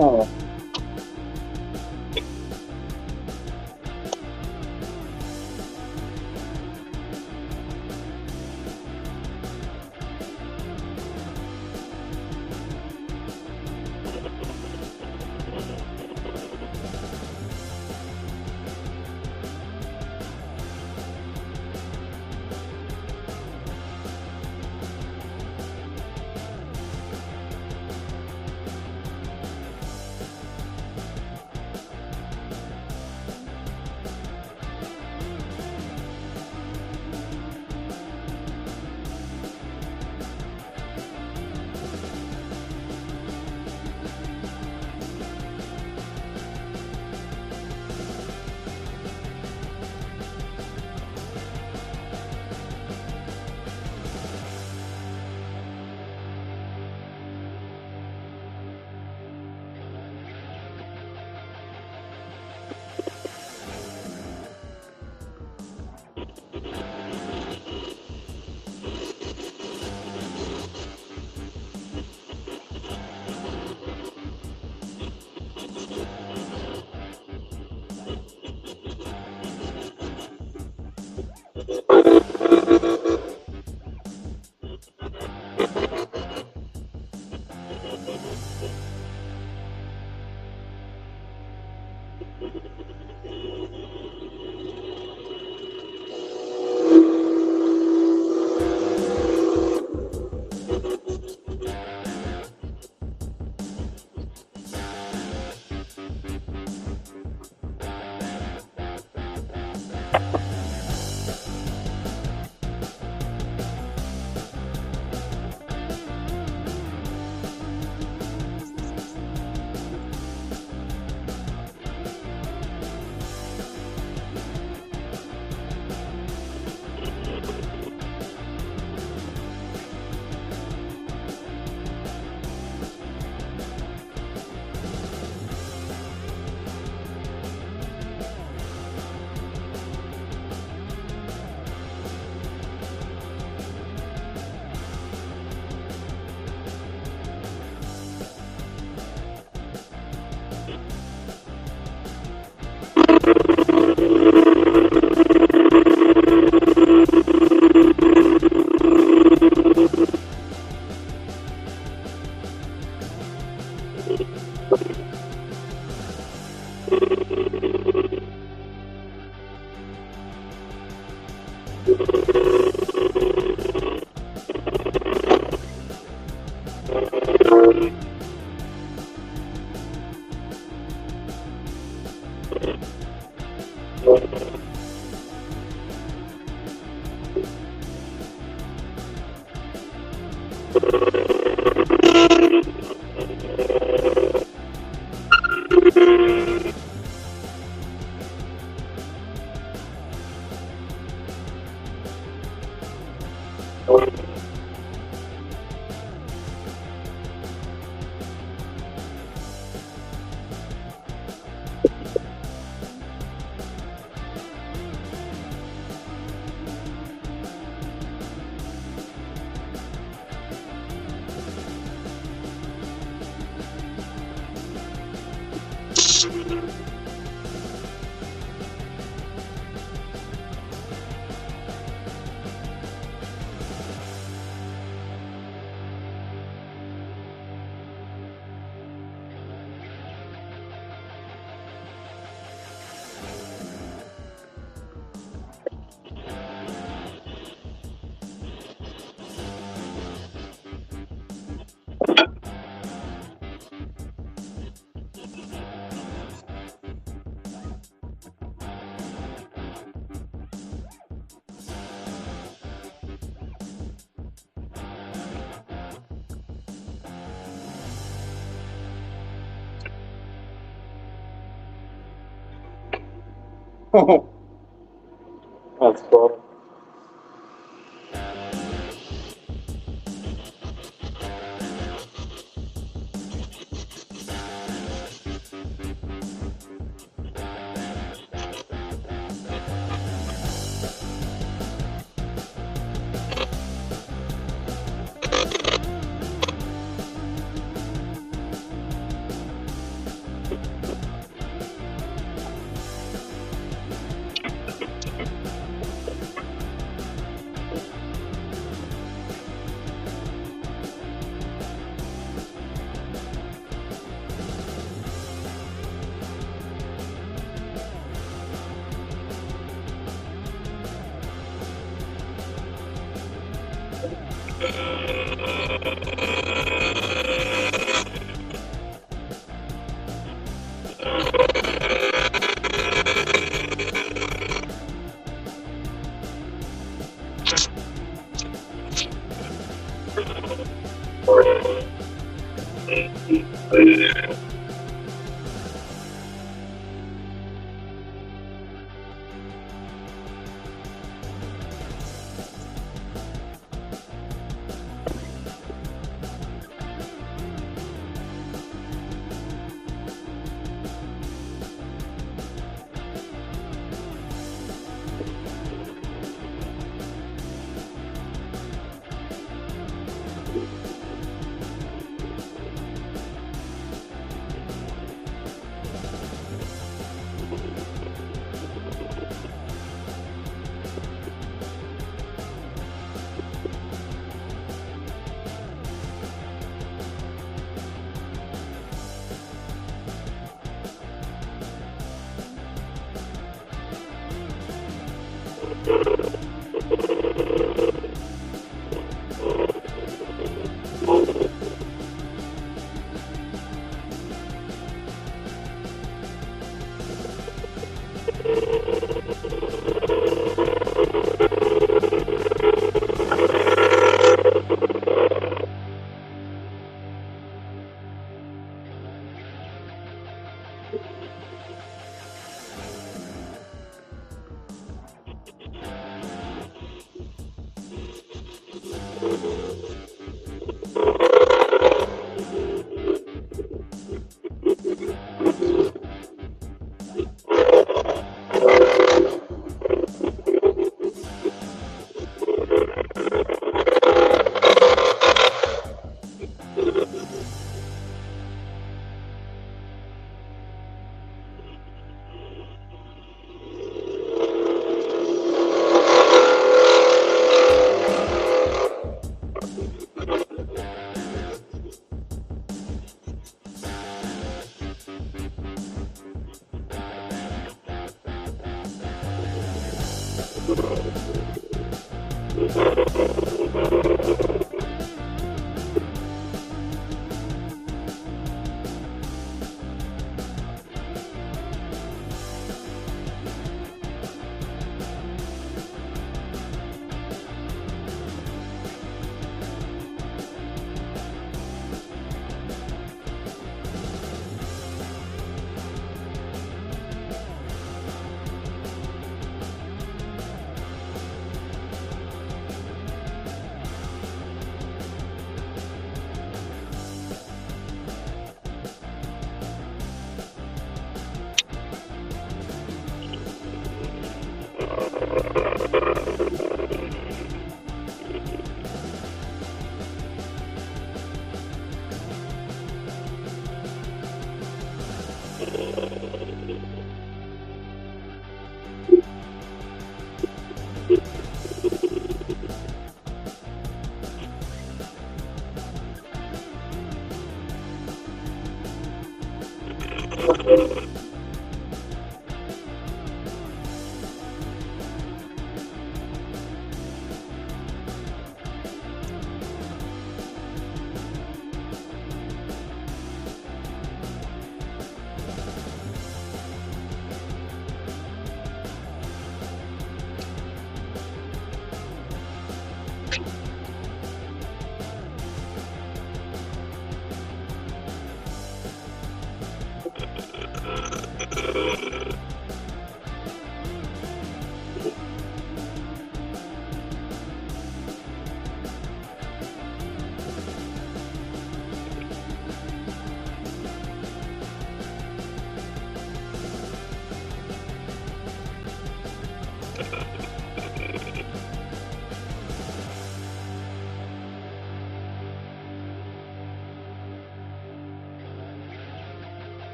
Oh. That's funny.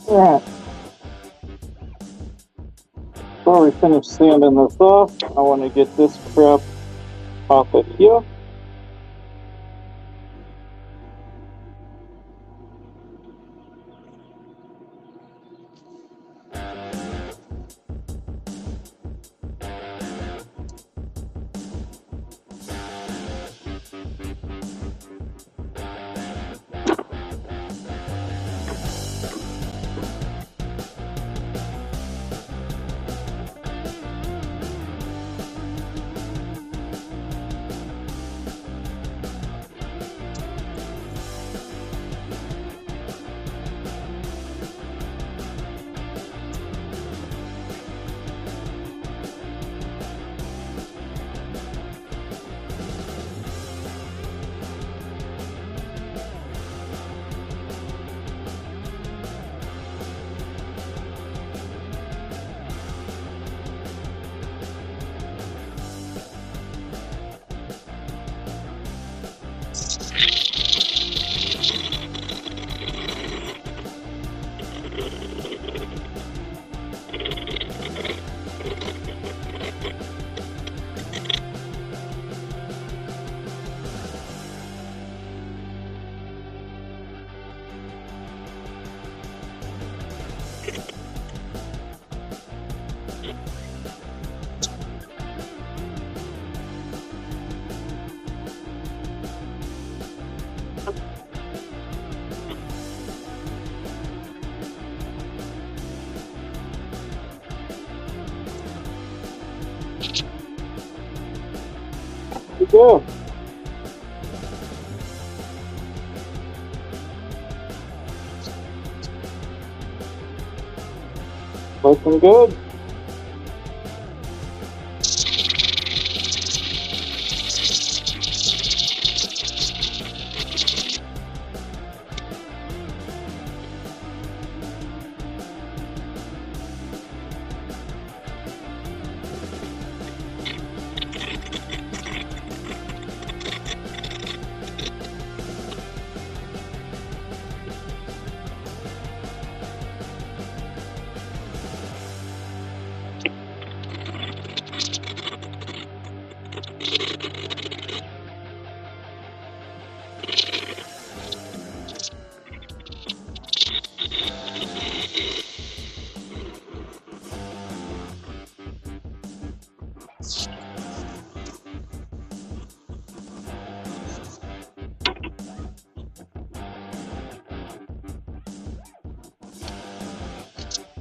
Alright. Before we finish sanding this off, I want to get this crap off of here. There we go. Looking good.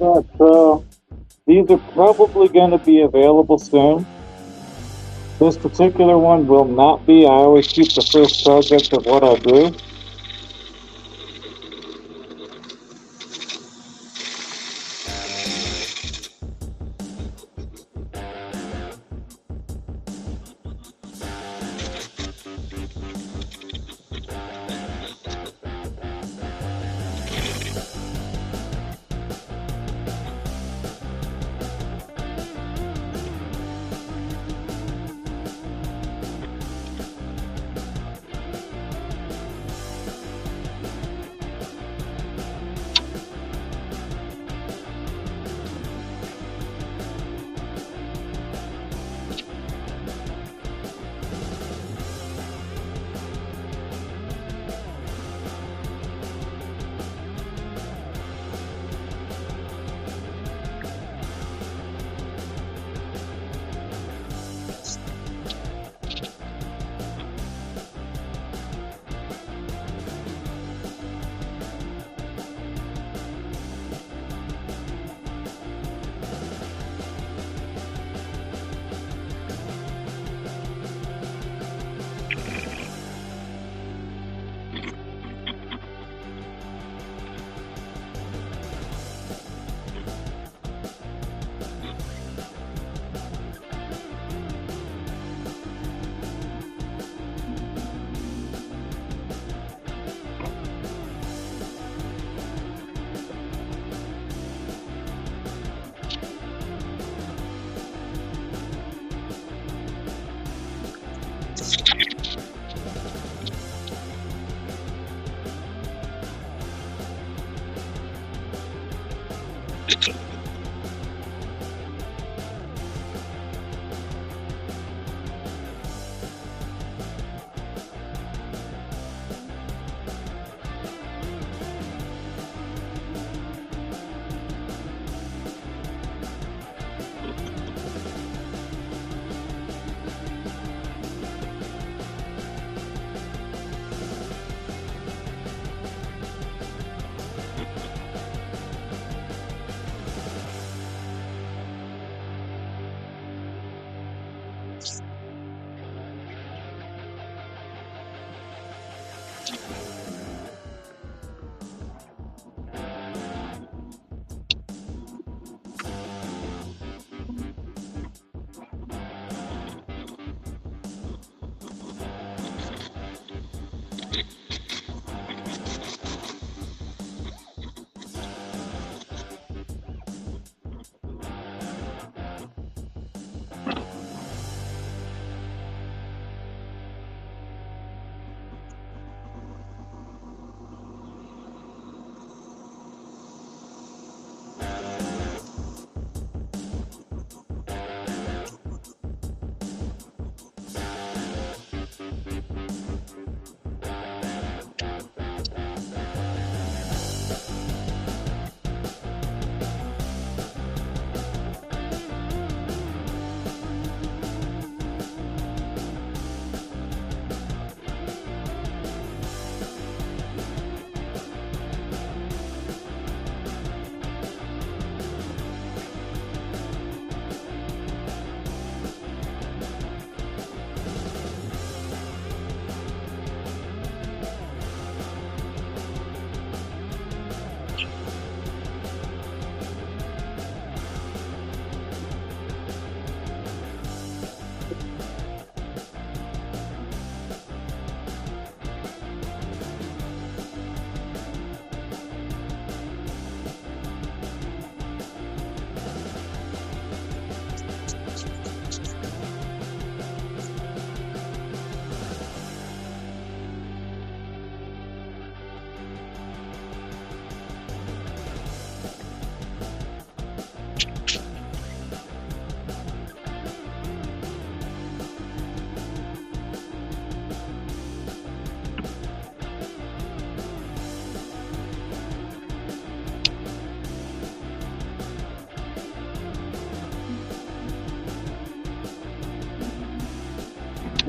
But these are probably going to be available soon. This particular one will not be. I always keep the first project of what I do.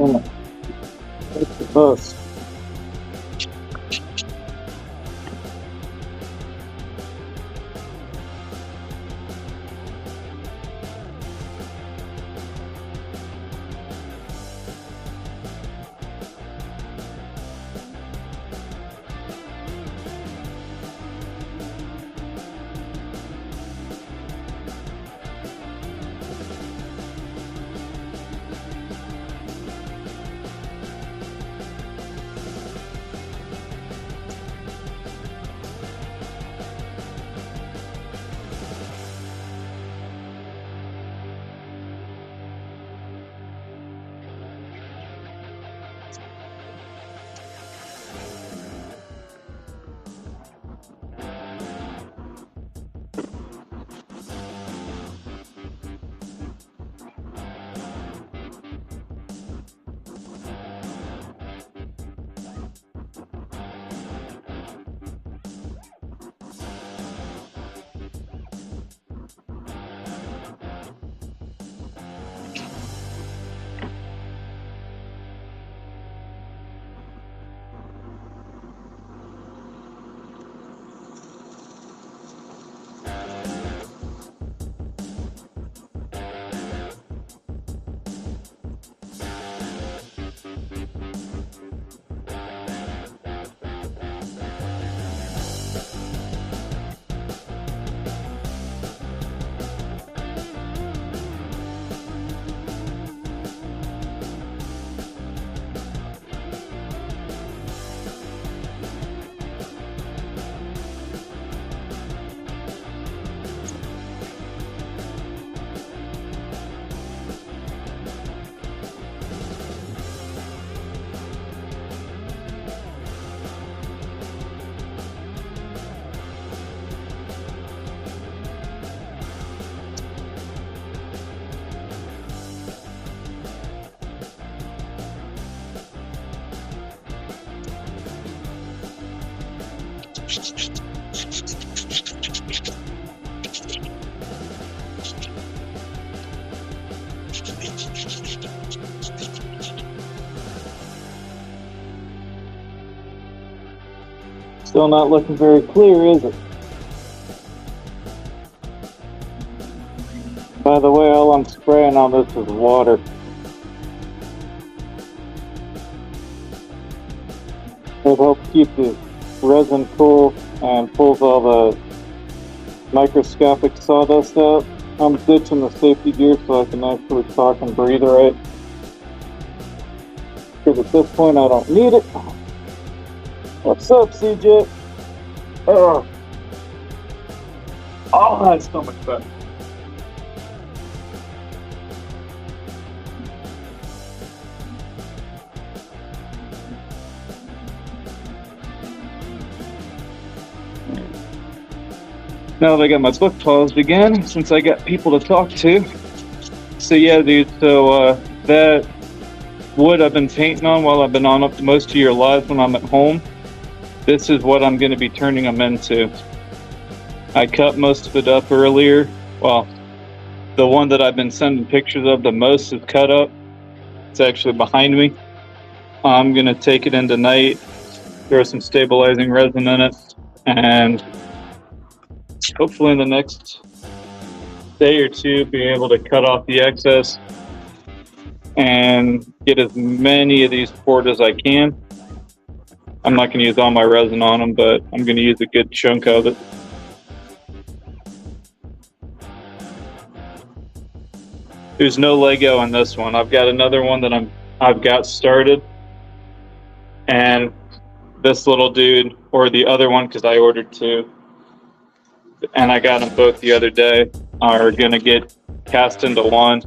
Oh, that's the bus. Still not looking very clear, is it? By the way, all I'm spraying on this is water. It helps keep the resin cool and pulls all the microscopic sawdust out. I'm ditching the safety gear so I can actually talk and breathe right. Because at this point I don't need it. What's up, CJ? Oh, that's so much better. Now that I got my book paused again, since I got people to talk to. So yeah, dude, so that wood I've been painting on while I've been on up to most of your lives when I'm at home, this is what I'm going to be turning them into. I cut most of it up earlier. Well, the one that I've been sending pictures of the most is cut up. It's actually behind me. I'm going to take it in tonight, throw some stabilizing resin in it, and hopefully in the next day or two be able to cut off the excess and get as many of these poured as I can. I'm not going to use all my resin on them, but I'm going to use a good chunk of it. There's no Lego on this one. I've got another one that I've got started, and this little dude, or the other one, because I ordered two, and I got them both the other day, are going to get cast into one.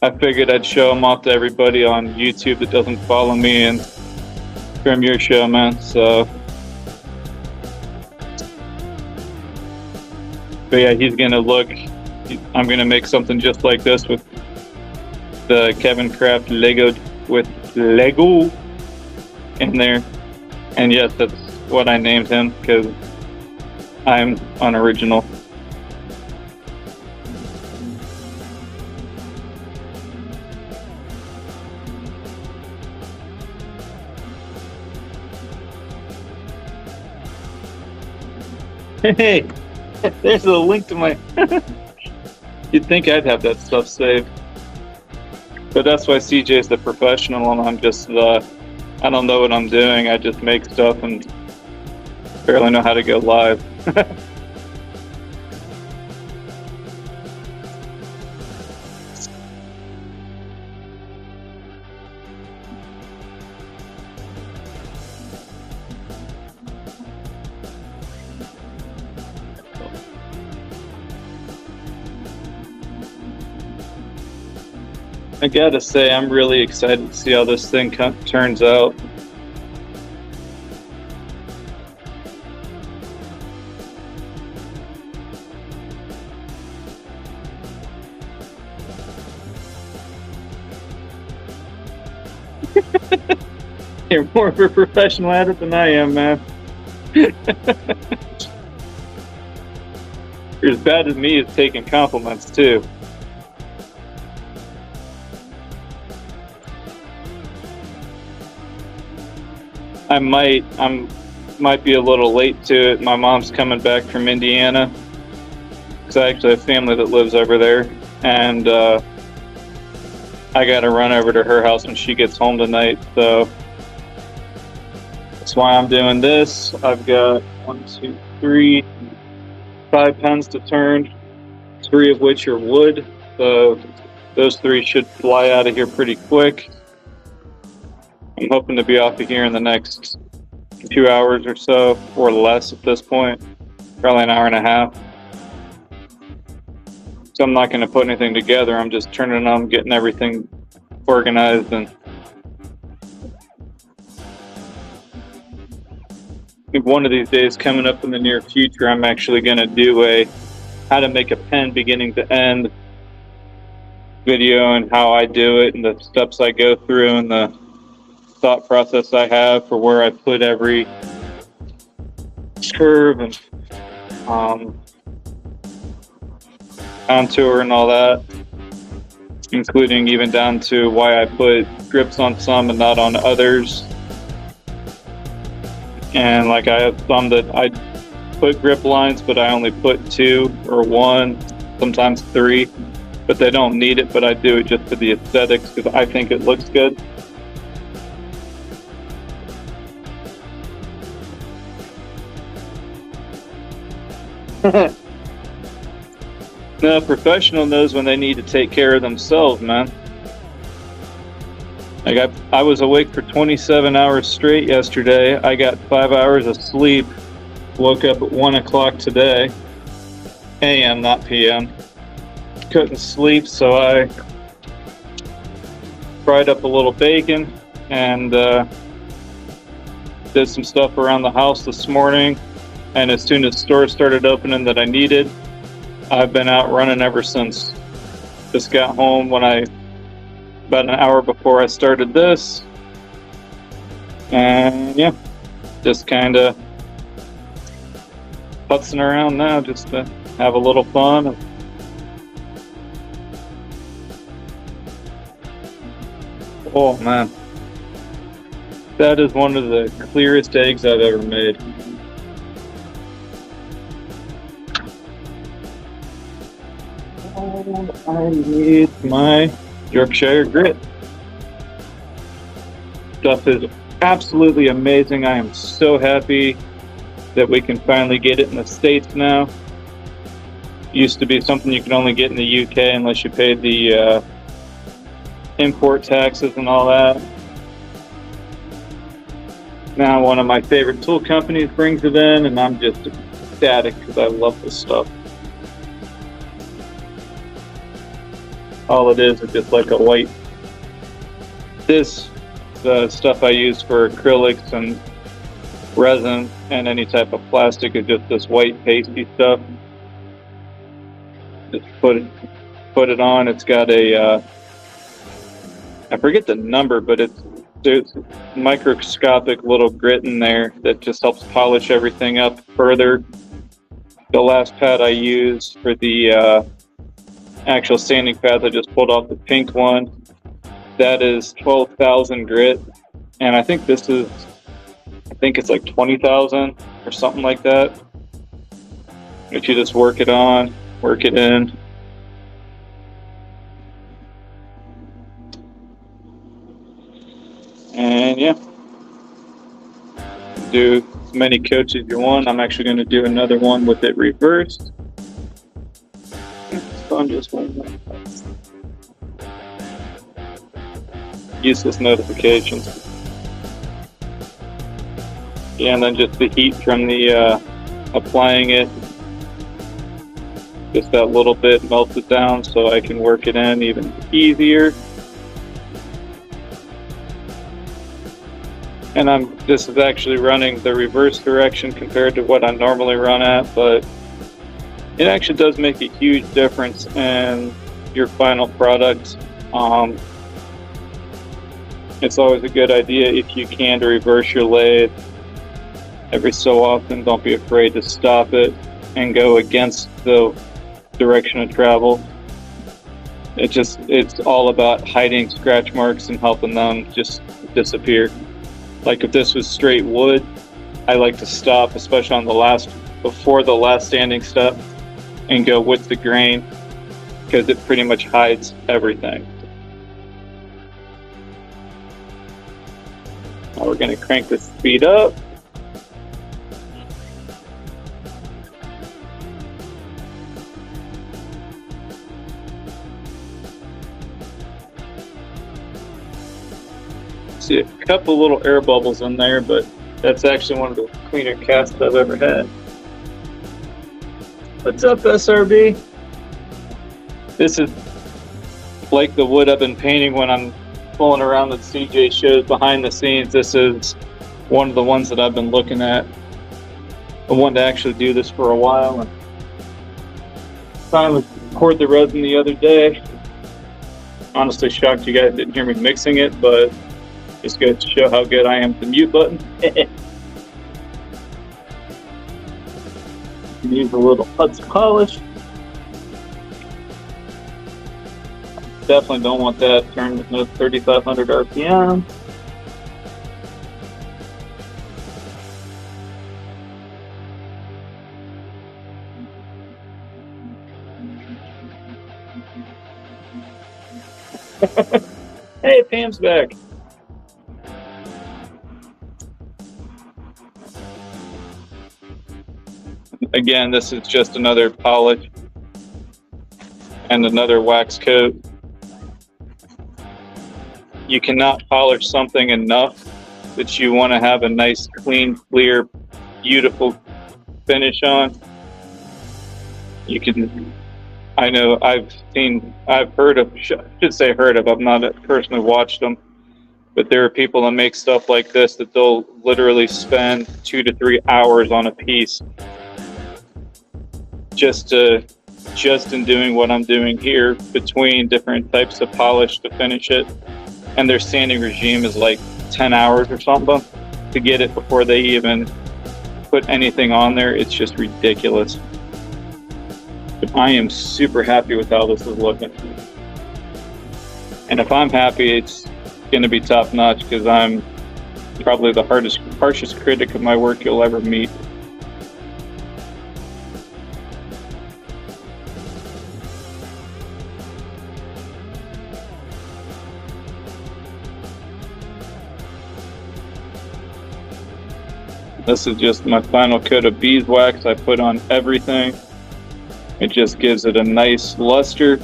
I figured I'd show them off to everybody on YouTube that doesn't follow me and from your show, man. So, but yeah, he's gonna look. I'm gonna make something just like this with the Kevin Kraft Lego in there. And yes, that's what I named him because I'm unoriginal. Hey, there's a link to my. You'd think I'd have that stuff saved, but that's why CJ's the professional and I'm just the. I don't know what I'm doing. I just make stuff and barely know how to go live. I gotta say, I'm really excited to see how this thing turns out. You're more of a professional at it than I am, man. You're as bad as me at taking compliments, too. I might be a little late to it. My mom's coming back from Indiana, because I actually have family that lives over there, and I gotta run over to her house when she gets home tonight, so that's why I'm doing this. I've got 1, 2, 3, 5 pens to turn, 3 of which are wood, so those 3 should fly out of here pretty quick. I'm hoping to be off of here in the next 2 hours or so, or less at this point, probably an hour and a half. So I'm not going to put anything together. I'm just turning on, getting everything organized, and I think one of these days coming up in the near future, I'm actually going to do a how to make a pen beginning to end video and how I do it and the steps I go through and the thought process I have for where I put every curve and contour and all that, including even down to why I put grips on some and not on others. And like I have some that I put grip lines, but I only put 2 or 1, sometimes 3, but they don't need it, but I do it just for the aesthetics because I think it looks good. No, professional knows when they need to take care of themselves, man. Like I was awake for 27 hours straight yesterday. I got 5 hours of sleep. Woke up at 1 o'clock today. AM, not PM. Couldn't sleep, so I fried up a little bacon and did some stuff around the house this morning. And as soon as stores started opening that I needed, I've been out running ever since. Just got home about an hour before I started this. And yeah, just kind of putzing around now just to have a little fun. Oh man, that is one of the clearest eggs I've ever made. I need my Yorkshire grit. Stuff is absolutely amazing. I am so happy that we can finally get it in the States now. Used to be something you could only get in the UK unless you paid the import taxes and all that. Now one of my favorite tool companies brings it in, and I'm just ecstatic because I love this stuff. All it is just like a white. This, the stuff I use for acrylics and resin and any type of plastic, is just this white pasty stuff. Just put it on. It's got a I forget the number, but there's microscopic little grit in there that just helps polish everything up further. The last pad I used for the actual sanding pads, I just pulled off the pink one. That is 12,000 grit, and I think it's like 20,000 or something like that. If you just work it on, work it in. And yeah, do as many coats as you want. I'm actually going to do another one with it reversed. So I'm just going to useless notifications. Yeah, and then just the heat from the applying it, just that little bit melts it down so I can work it in even easier. And this is actually running the reverse direction compared to what I normally run at, but it actually does make a huge difference in your final product. It's always a good idea, if you can, to reverse your lathe every so often. Don't be afraid to stop it and go against the direction of travel. It's all about hiding scratch marks and helping them just disappear. Like if this was straight wood, I like to stop, especially on before the last standing step, and go with the grain, because it pretty much hides everything. Now we're going to crank the speed up. See a couple little air bubbles in there, but that's actually one of the cleaner casts I've ever had. What's up, SRB? This is like the wood I've been painting when I'm pulling around the CJ shows behind the scenes. This is one of the ones that I've been looking at. I wanted to actually do this for a while, and finally poured the resin the other day. Honestly shocked you guys didn't hear me mixing it, but just goes to show how good I am with the mute button. Use a little putz polish. Definitely don't want that turned to 3,500 RPM. Hey, Pam's back. Again, this is just another polish and another wax coat. You cannot polish something enough that you want to have a nice, clean, clear, beautiful finish on. You can, I know I've heard of, I've not personally watched them, but there are people that make stuff like this that they'll literally spend 2 to 3 hours on a piece just in doing what I'm doing here, between different types of polish to finish it. And their sanding regime is like 10 hours or something to get it before they even put anything on there. It's just ridiculous. But I am super happy with how this is looking. And if I'm happy, it's going to be top notch, because I'm probably the harshest critic of my work you'll ever meet. This is just my final coat of beeswax I put on everything. It just gives it a nice luster,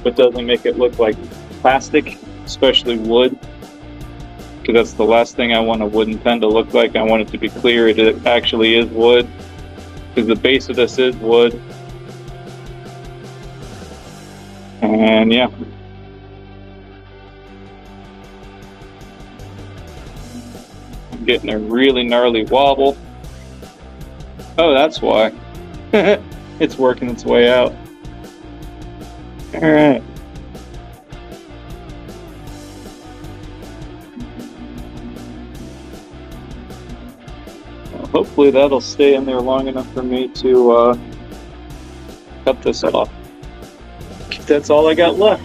but doesn't make it look like plastic, especially wood, because that's the last thing I want a wooden pen to look like. I want it to be clear it actually is wood, because the base of this is wood. And yeah. Getting a really gnarly wobble. Oh, that's why. It's working its way out. Alright. Well, hopefully that'll stay in there long enough for me to cut this off. That's all I got left.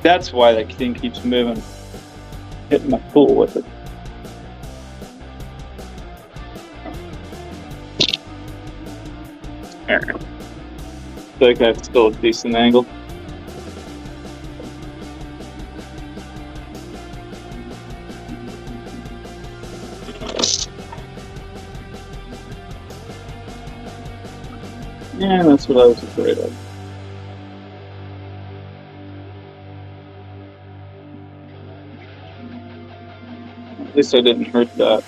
That's why that thing keeps moving. Hitting my pool with it. Alright. I think that's still a decent angle. Yeah, that's what I was afraid of. At least I didn't hurt that.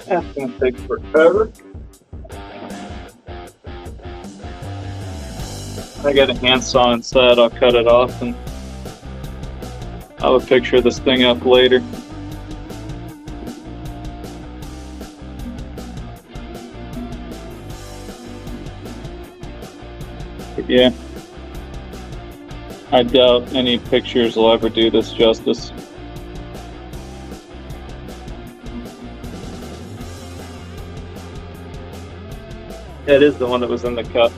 That's gonna take forever. I got a handsaw inside, I'll cut it off and I'll picture this thing up later. But yeah, I doubt any pictures will ever do this justice. That is the one that was in the cup.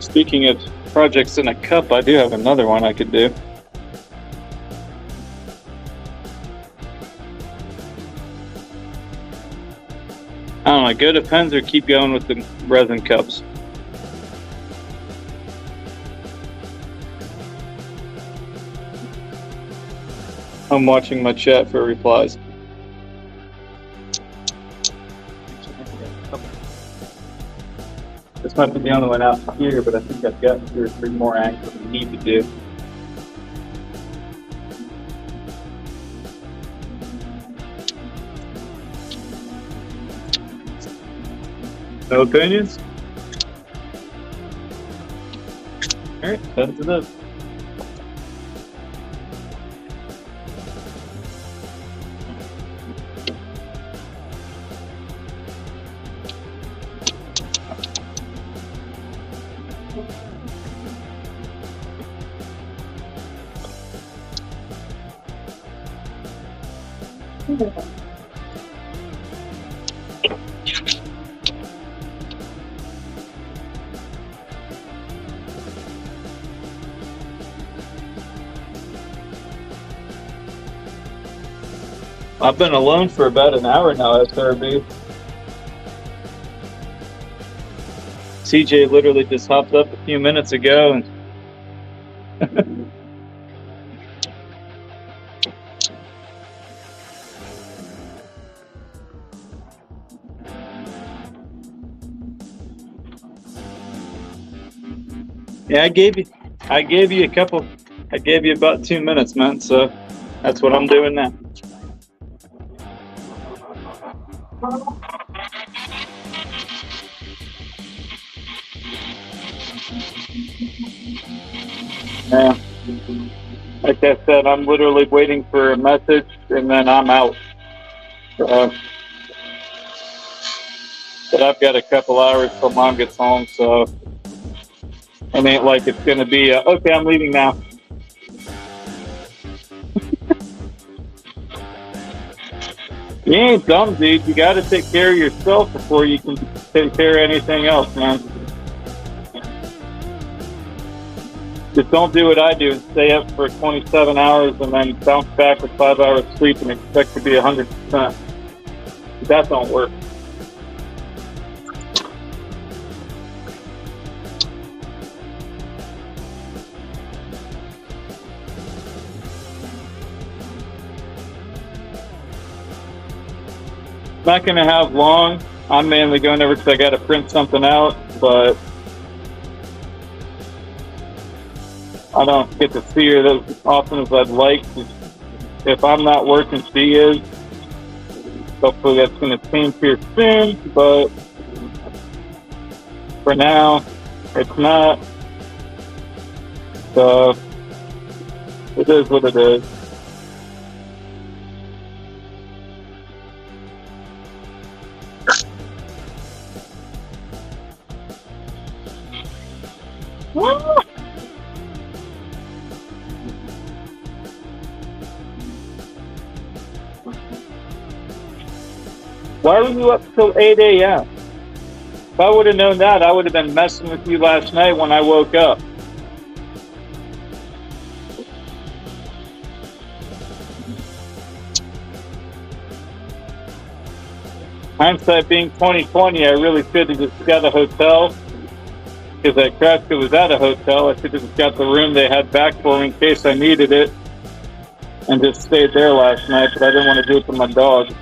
Speaking of projects in a cup, I do have another one I could do. I don't know, go to pens or keep going with the resin cups? I'm watching my chat for replies. This might be the only one out here, but I think I've got 2 or 3 more angles we need to do. No opinions? Alright, head to this. I've been alone for about an hour now, SRB. CJ literally just hopped up a few minutes ago and yeah, I gave you about 2 minutes, man, so that's what I'm doing now. Yeah. Like I said, I'm literally waiting for a message and then I'm out. But I've got a couple hours till Mom gets home, so it ain't like it's gonna be okay, I'm leaving now. You ain't dumb, dude. You gotta take care of yourself before you can take care of anything else, man. Just don't do what I do and stay up for 27 hours and then bounce back with 5 hours sleep and expect to be 100%. That don't work. Not going to have long. I'm mainly going over because I got to print something out, but I don't get to see her as often as I'd like. If I'm not working, she is. Hopefully that's going to change here soon, but for now, it's not. So it is what it is. Why were you up till 8 a.m.? If I would have known that, I would have been messing with you last night when I woke up. Hindsight being 2020, I really should have just got a hotel. Because that Kraska was at a hotel, I should have just got the room they had back for me in case I needed it. And just stayed there last night, but I didn't want to do it to my dog.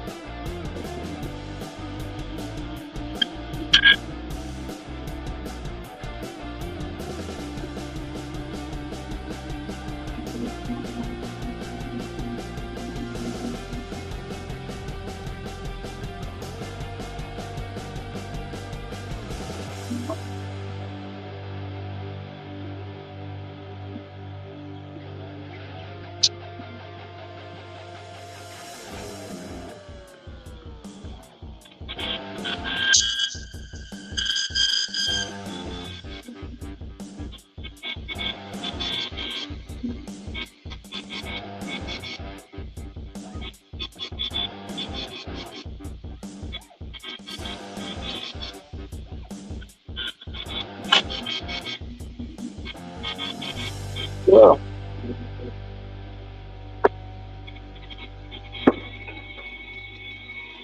Well,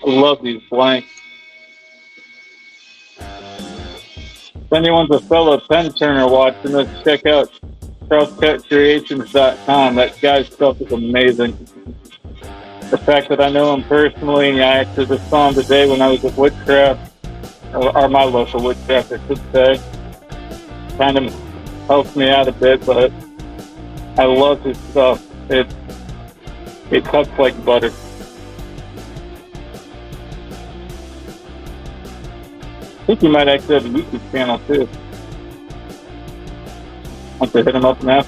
I love these blanks. If anyone's a fellow pen turner watching this, check out CharlesCutCreations.com. That guy's stuff is amazing. The fact that I know him personally, and I actually just saw him today when I was at Woodcraft, or my local Woodcraft, I should say, kind of helps me out a bit, but I love his stuff. It cuts like butter. I think he might actually have a YouTube channel too. I'll have to hit him up now.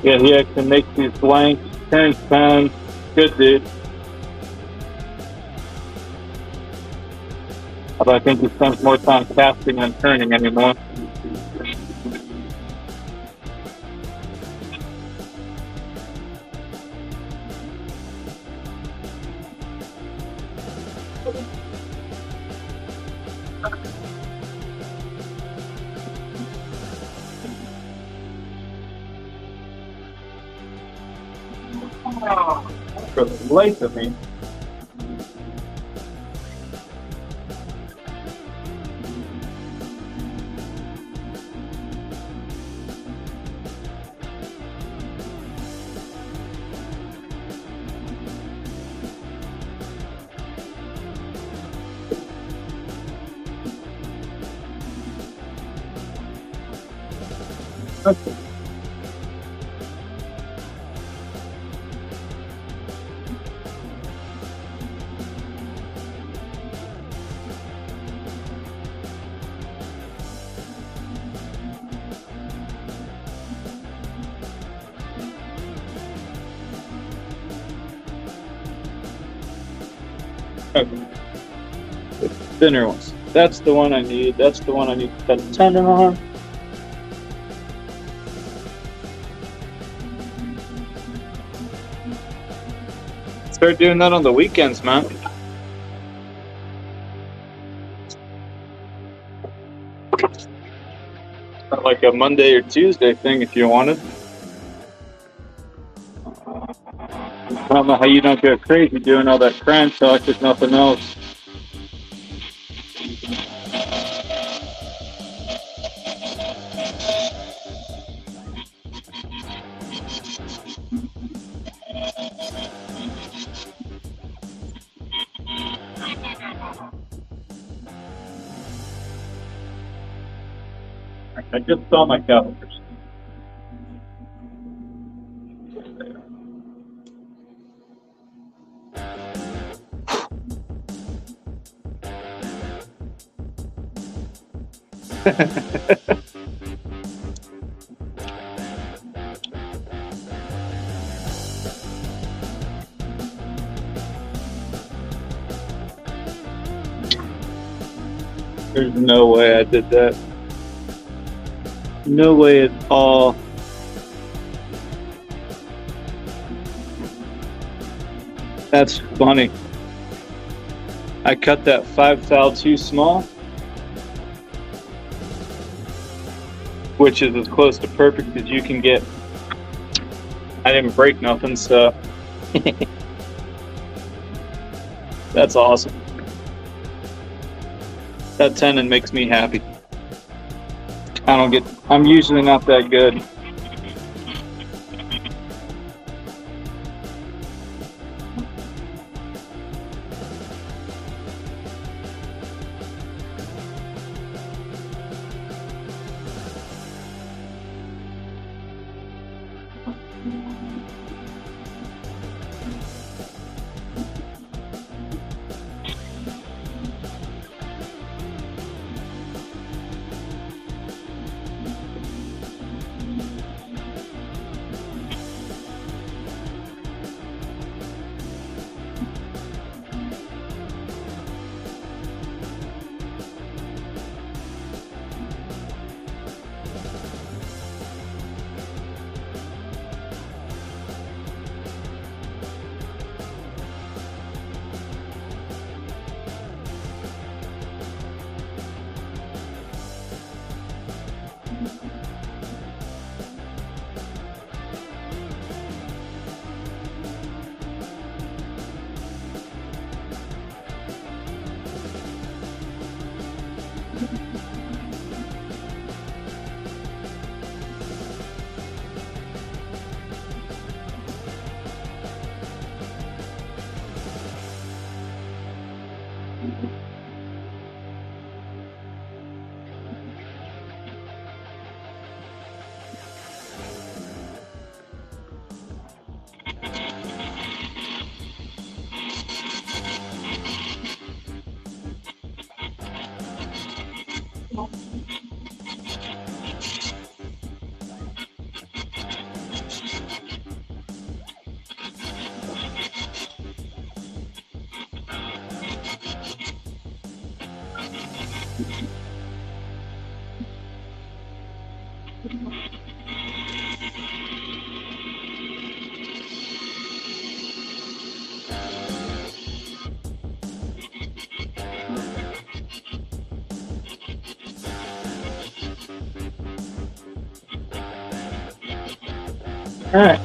Yeah, he actually makes these blanks, turns pens. Good dude. Although I think he spends more time casting than turning anymore. For the life of me. Okay. Okay. The thinner ones. That's the one I need. That's the one I need to cut the tendon on. Start doing that on the weekends, man. Not like a Monday or Tuesday thing if you wanted. I don't know how you don't go crazy doing all that crime talk with nothing else. I just saw my calipers. There's no way I did that. No way at all. That's funny. I cut that 5 thou too small, which is as close to perfect as you can get. I didn't break nothing, so that's awesome. That tenon makes me happy. I'm usually not that good. All right.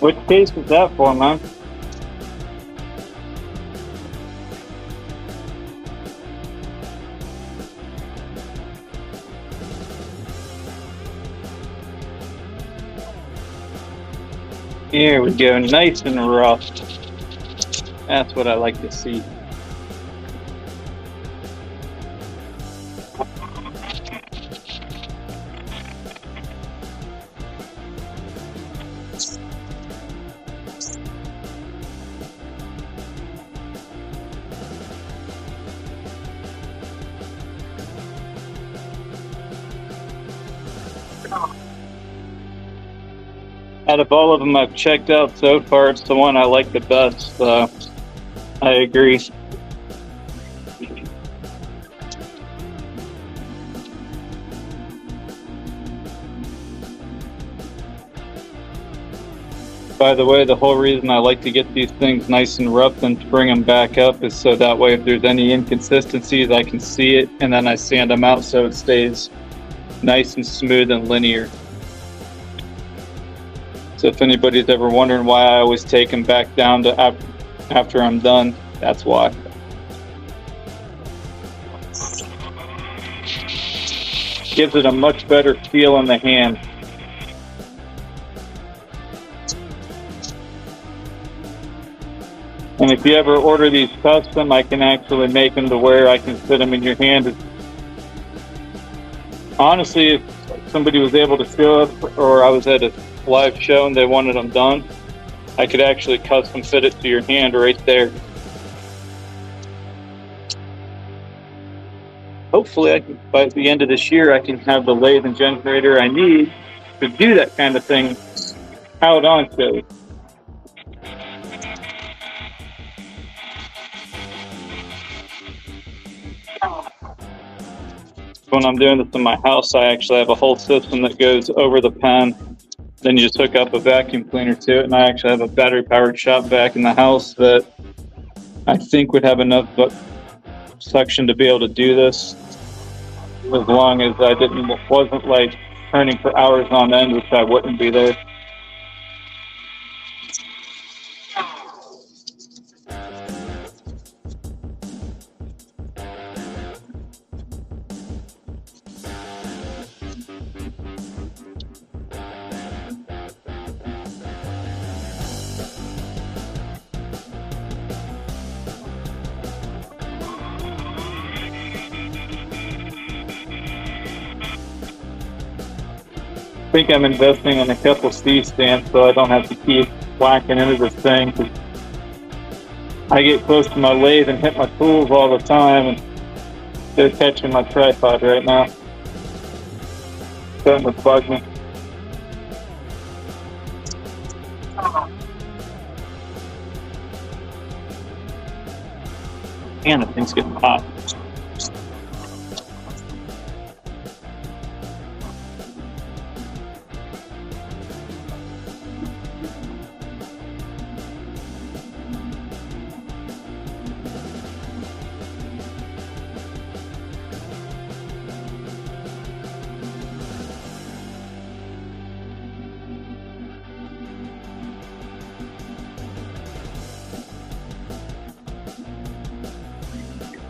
Which case was that for, man? Here we go, nice and rough. That's what I like to see. Out of all of them I've checked out so far, it's the one I like the best, so I agree. By the way, the whole reason I like to get these things nice and rough and bring them back up is so that way if there's any inconsistencies I can see it and then I sand them out so it stays nice and smooth and linear. So if anybody's ever wondering why I always take them back down to after I'm done, that's why. Gives it a much better feel in the hand. And if you ever order these custom, I can actually make them to where I can fit them in your hand. Honestly, if somebody was able to show up, or I was at a live show and they wanted them done, I could actually custom fit it to your hand right there. Hopefully, by the end of this year, I can have the lathe and generator I need to do that kind of thing out on shows. When I'm doing this in my house, I actually have a whole system that goes over the pen. Then you just hook up a vacuum cleaner to it, and I actually have a battery-powered shop vac in the house that I think would have enough suction to be able to do this, as long as I wasn't like turning for hours on end, which I wouldn't be there. I think I'm investing in a couple C-stands so I don't have to keep whacking into this thing. I get close to my lathe and hit my tools all the time, and they're catching my tripod right now. Starting to bug me. Man, the thing's getting hot.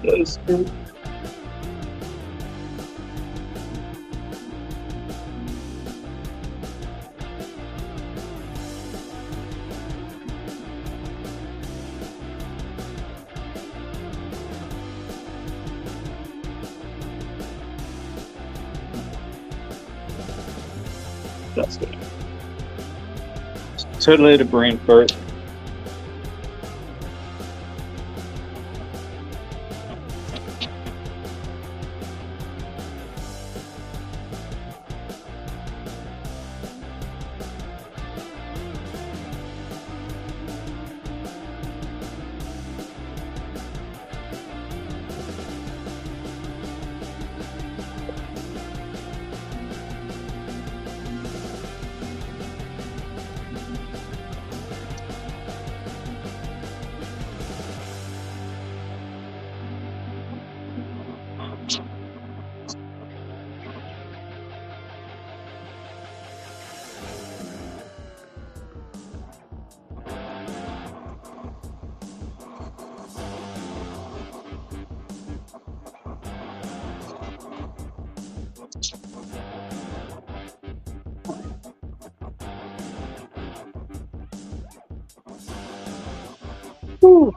That's good. That's good. Totally the brain fart. Woo.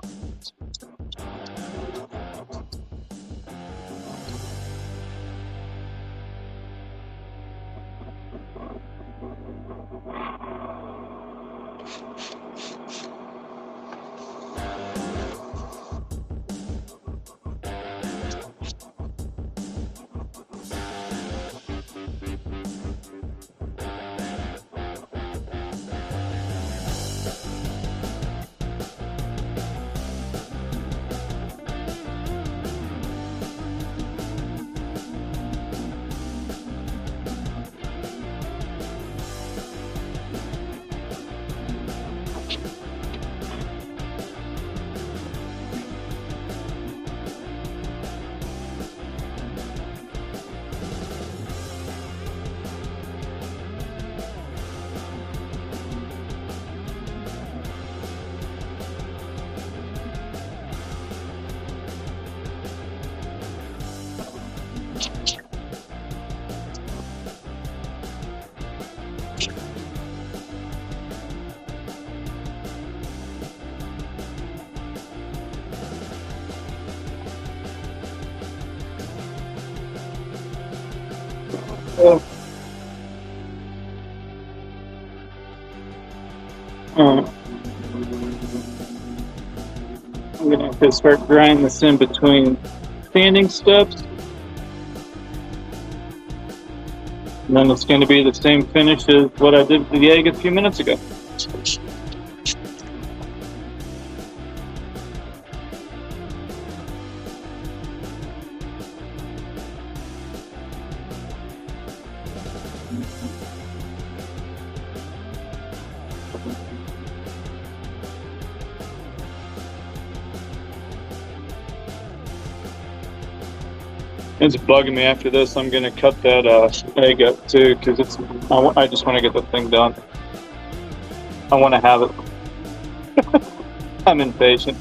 Oh. I'm gonna have to start grinding this in between sanding steps. And then it's going to be the same finish as what I did with the egg a few minutes ago. It's bugging me after this. I'm going to cut that egg up too because I just want to get the thing done. I want to have it. I'm impatient.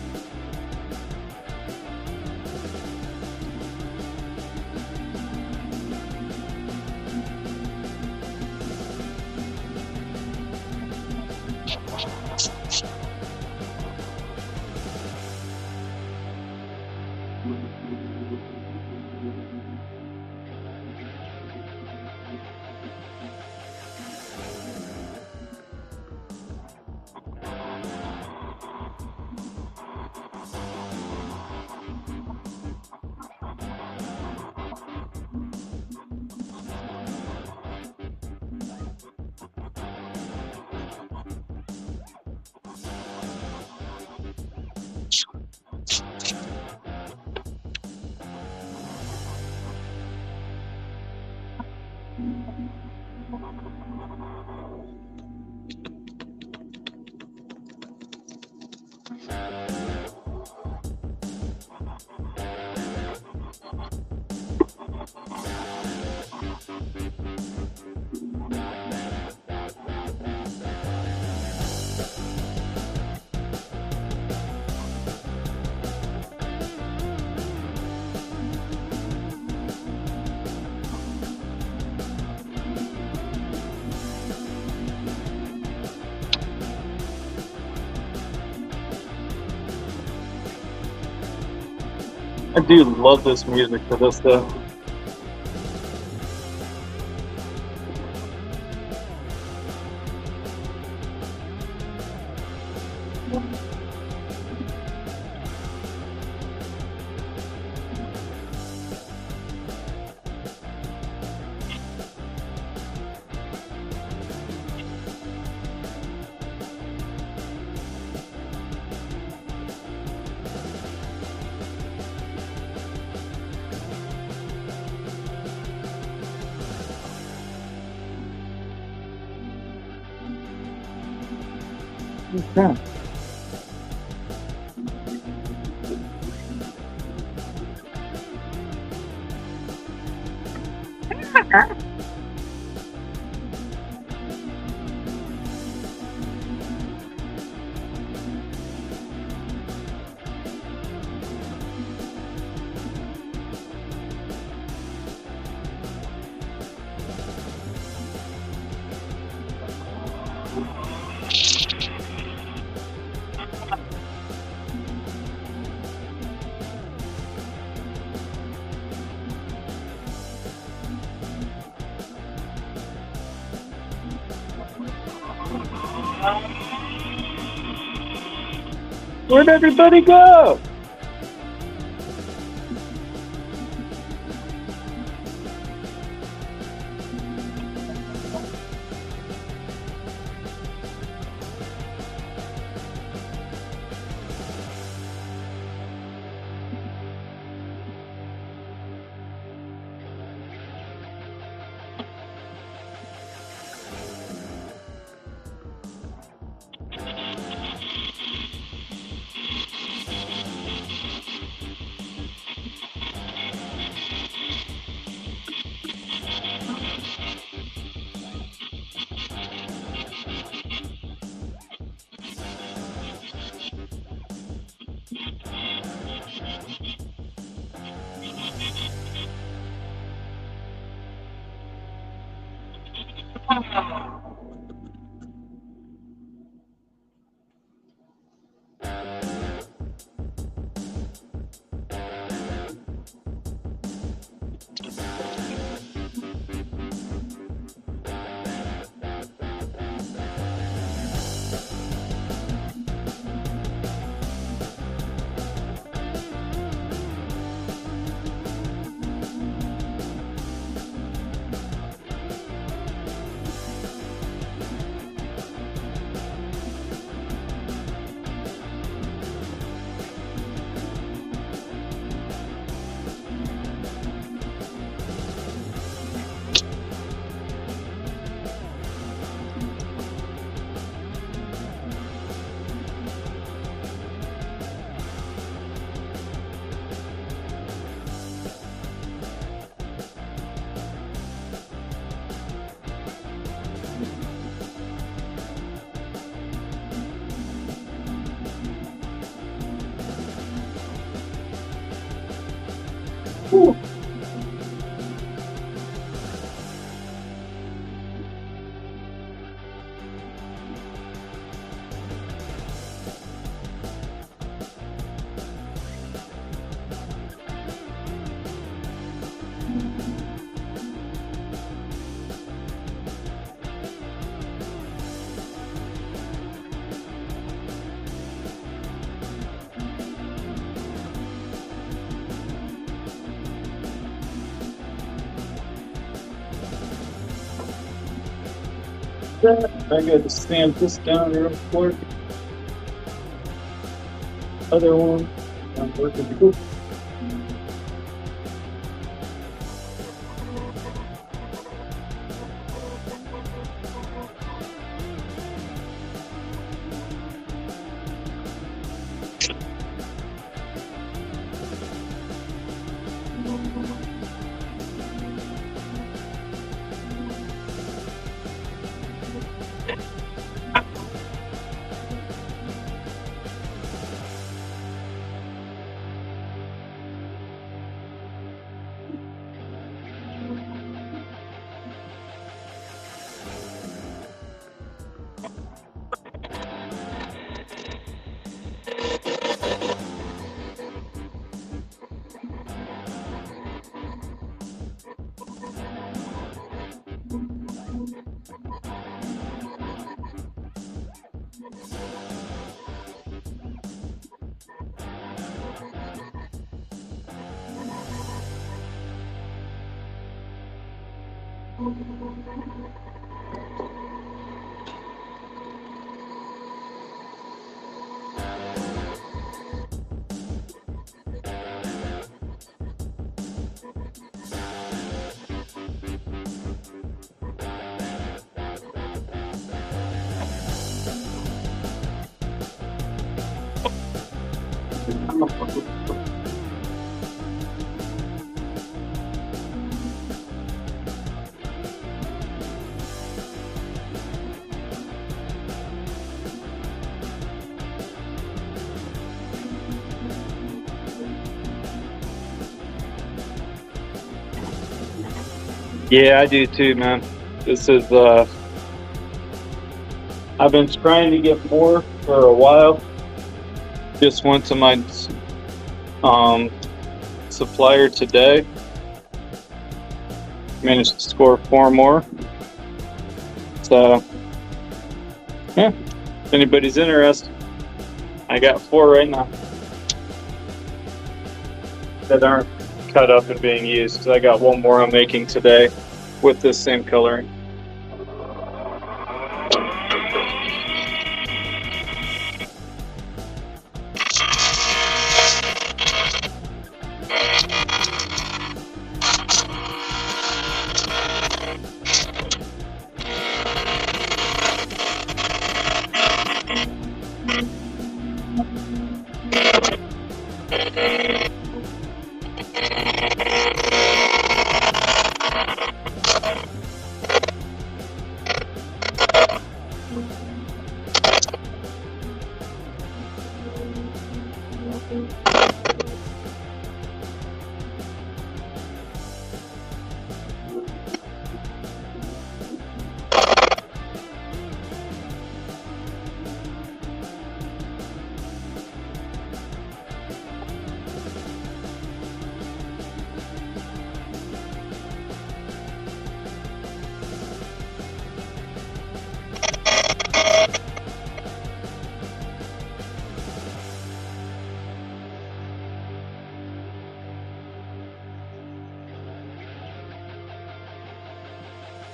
I do love this music for this though. Okay. Where'd everybody go? I got to stamp this down real quick. Other one. I'm working. Yeah, I do too, man. This is I've been trying to get more for a while. Just went to my supplier today. Managed to score 4 more. So yeah, if anybody's interested, I got 4 right now that aren't cut up and being used. So I got 1 more I'm making today with this same coloring.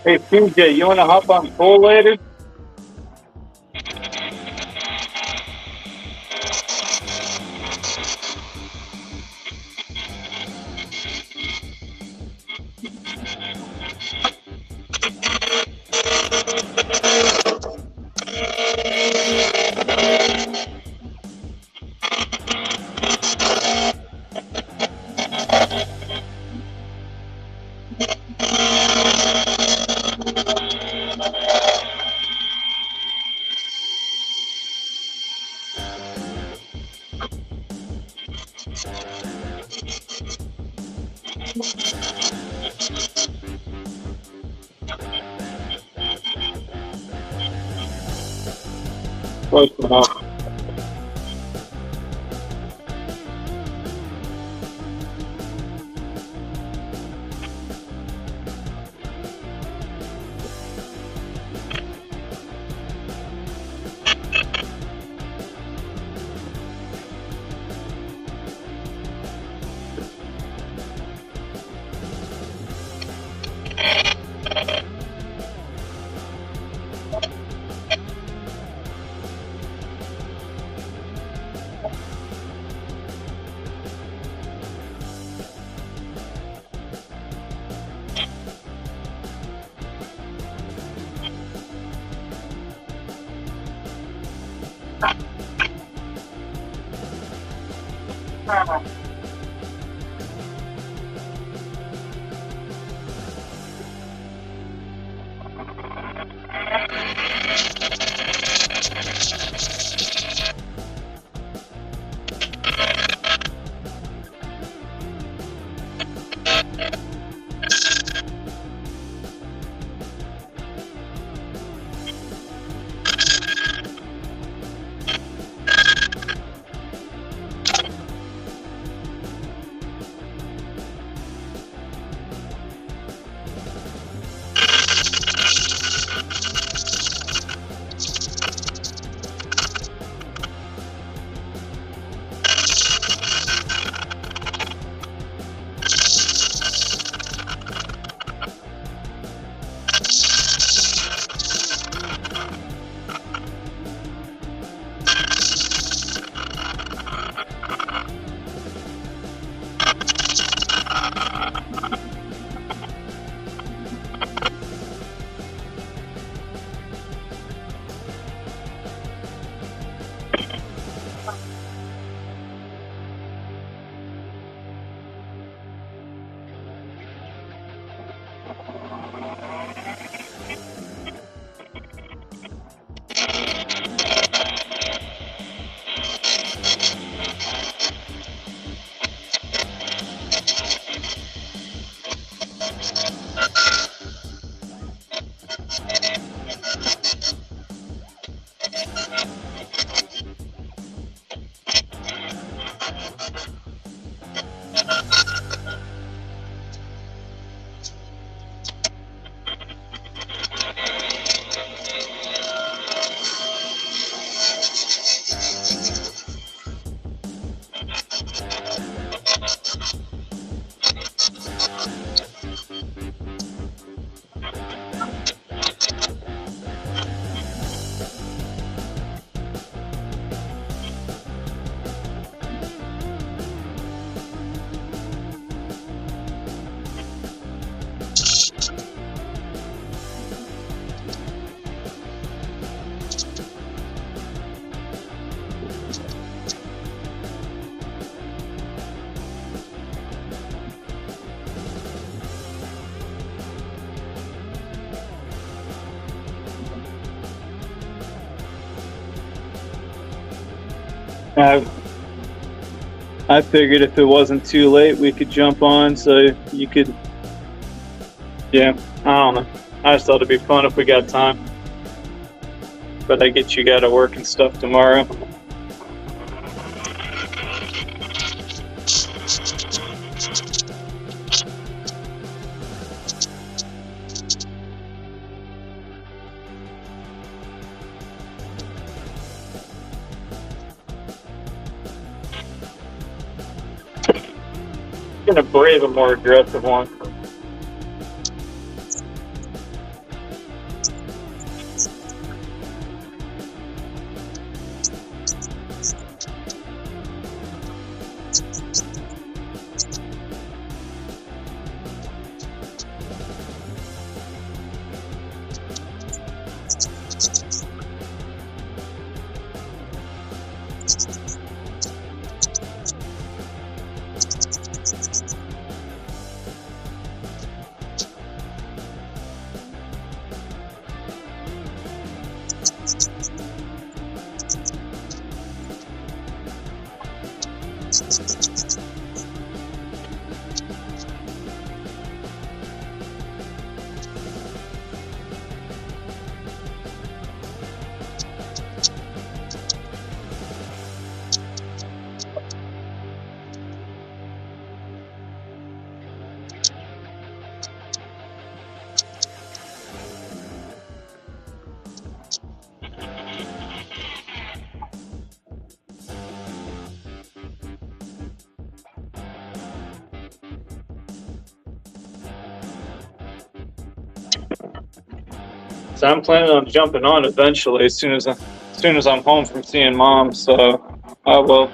Hey, PJ, you want to hop on full later? Close enough. I figured if it wasn't too late, we could jump on so you could. Yeah, I don't know. I just thought it'd be fun if we got time. But I get you got to work and stuff tomorrow. I'm gonna brave a more aggressive one. So I'm planning on jumping on eventually as soon as I'm home from seeing mom. So I will.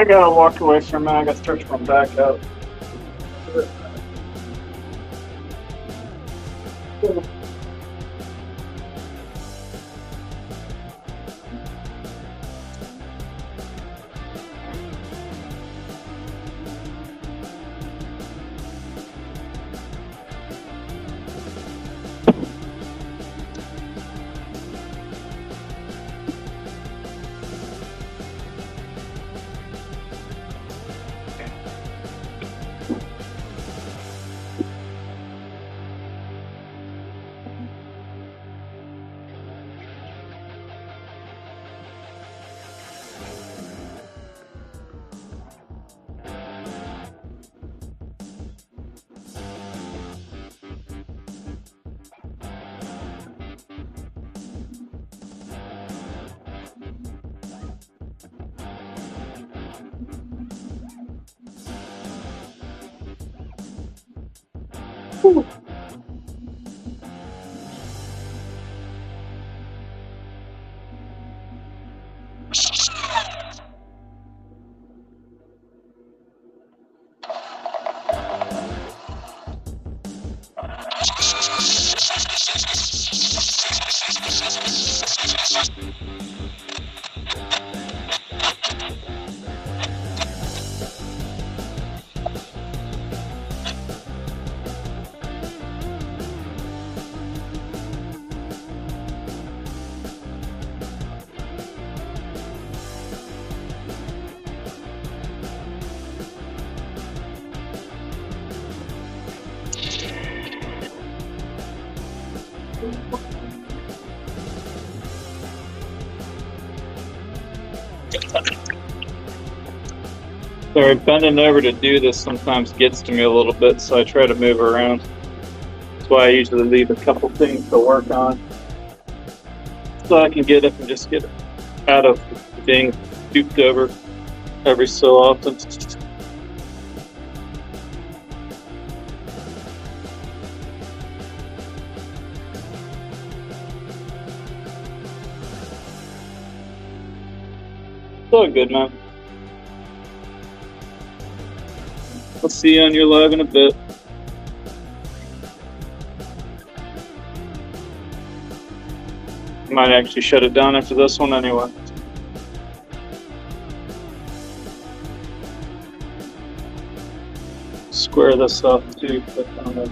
I gotta walk away from it. I gotta stretch my back out. Sorry, bending over to do this sometimes gets to me a little bit, so I try to move around. That's why I usually leave a couple things to work on, so I can get up and just get out of being stooped over every so often. It's all good, man. I'll see you on your live in a bit. Might actually shut it down after this one anyway. Square this off too. Click on it.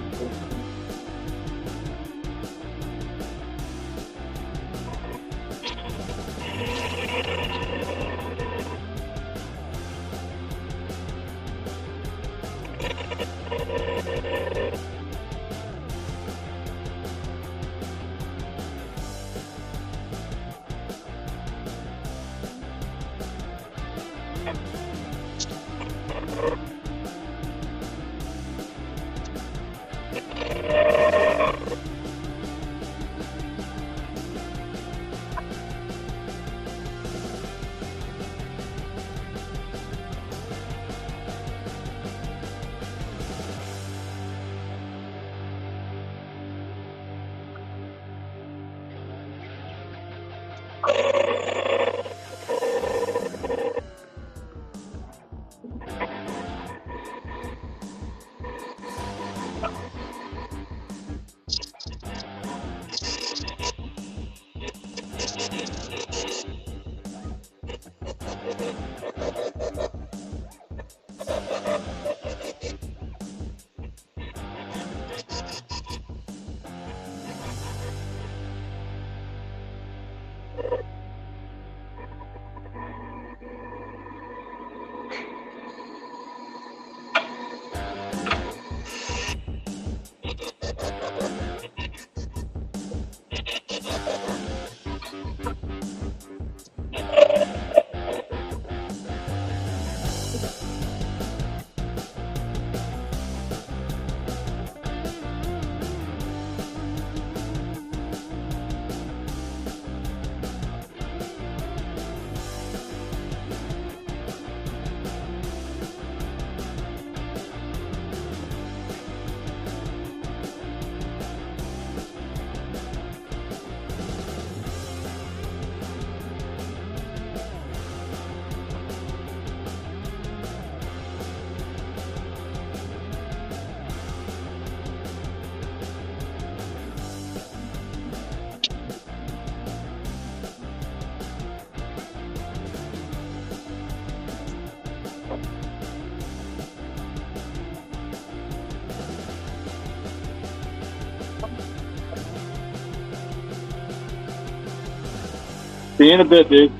See you in a bit, dude.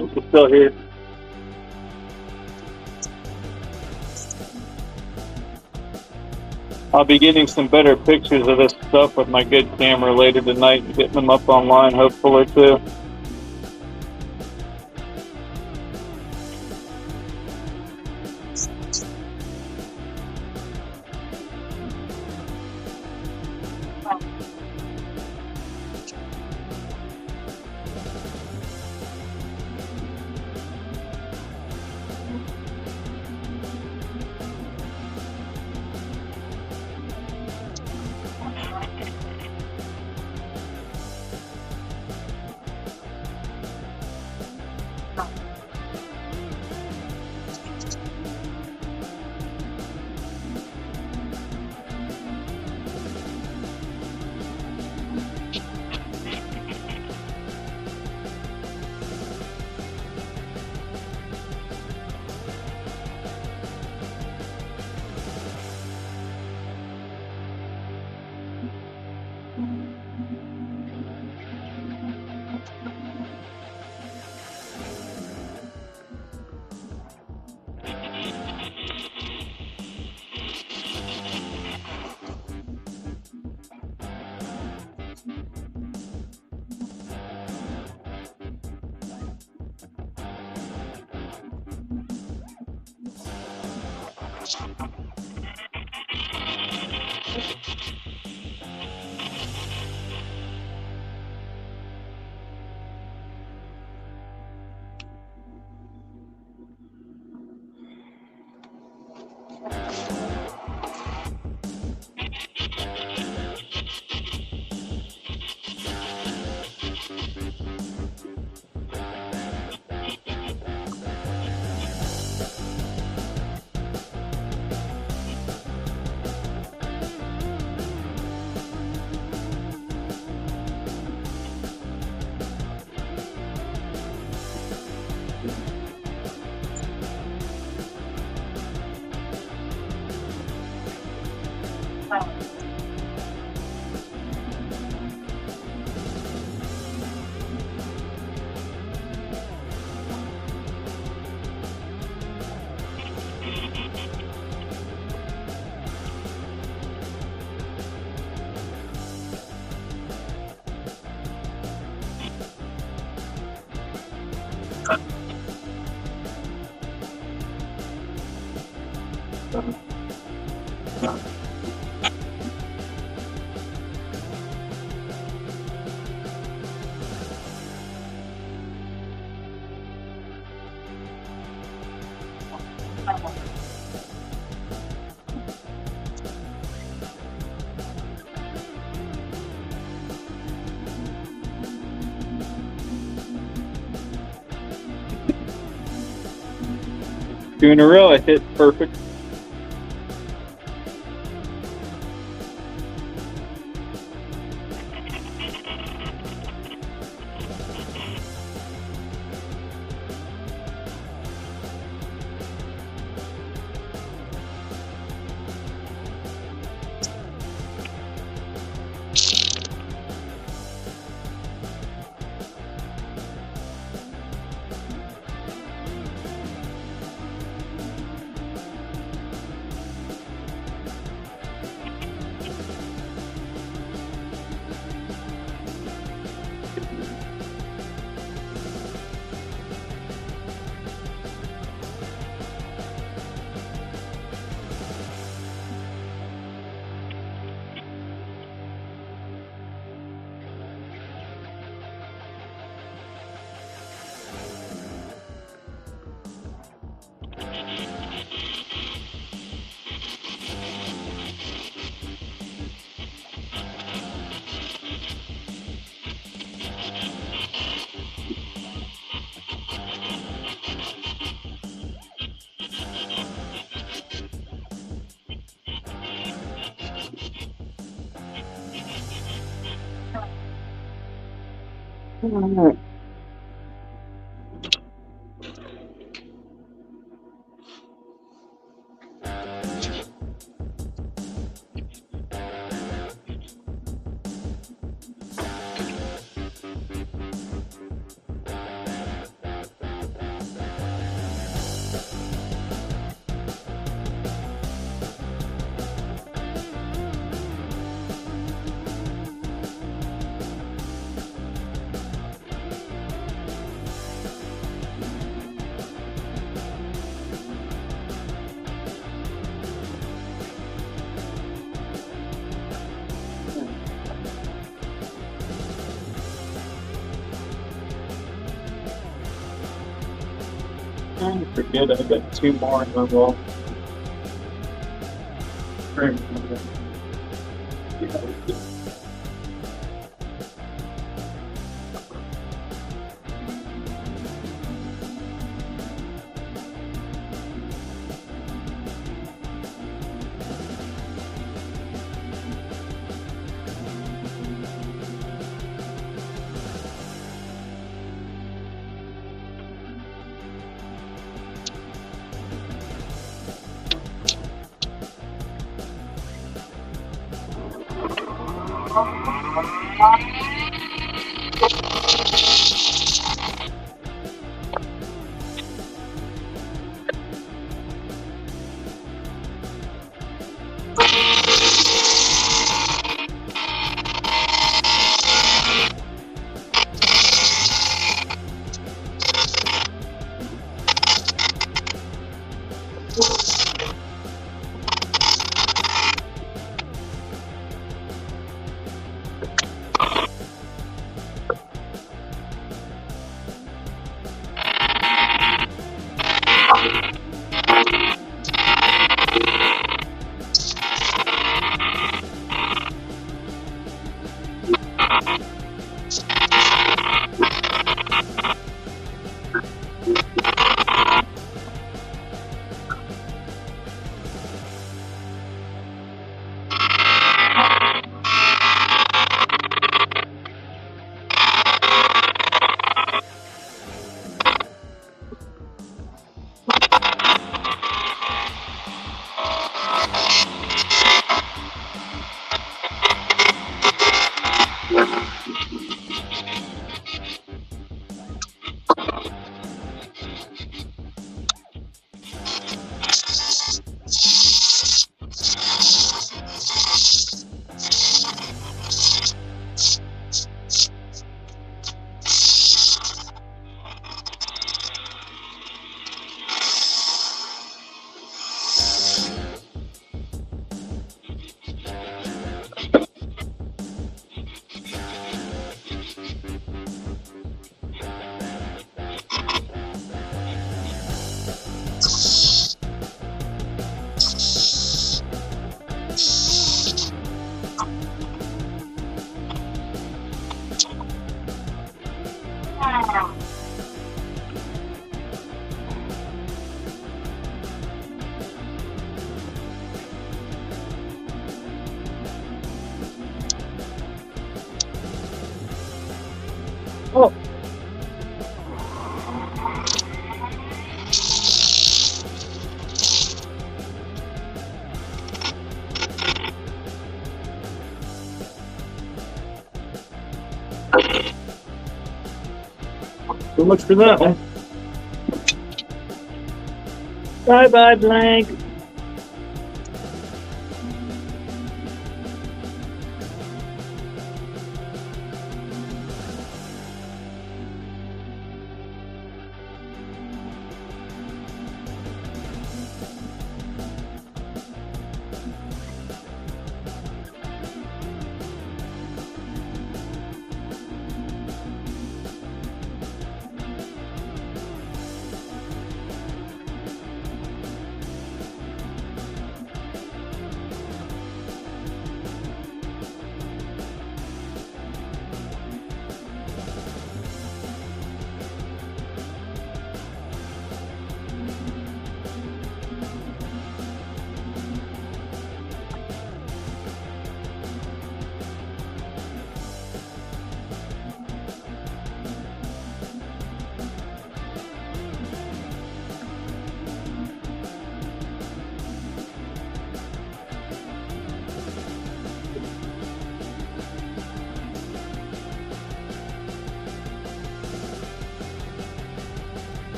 I'm still here. I'll be getting some better pictures of this stuff with my good camera later tonight and getting them up online, hopefully, too. Doing a row, I hit perfect. I forget I got 2 more in the wall. So much for that one. Bye-bye, blank.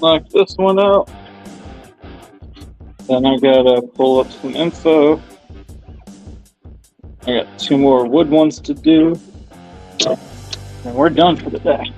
Knock this one out. Then I gotta pull up some info. I got 2 more wood ones to do. And we're done for the day.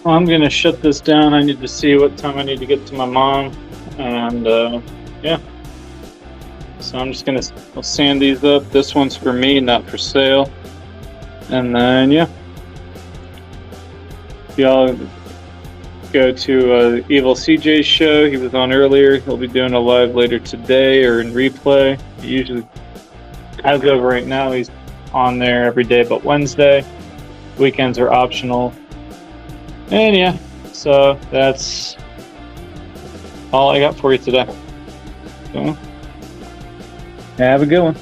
Well, I'm gonna shut this down. I need to see what time I need to get to my mom, and yeah. So I'm just gonna sand these up. This one's for me, not for sale. And then yeah, y'all go to Evil CJ's show. He was on earlier. He'll be doing a live later today or in replay. He usually, as of right now, he's on there every day but Wednesday. Weekends are optional. And yeah, so that's all I got for you today. So, have a good one.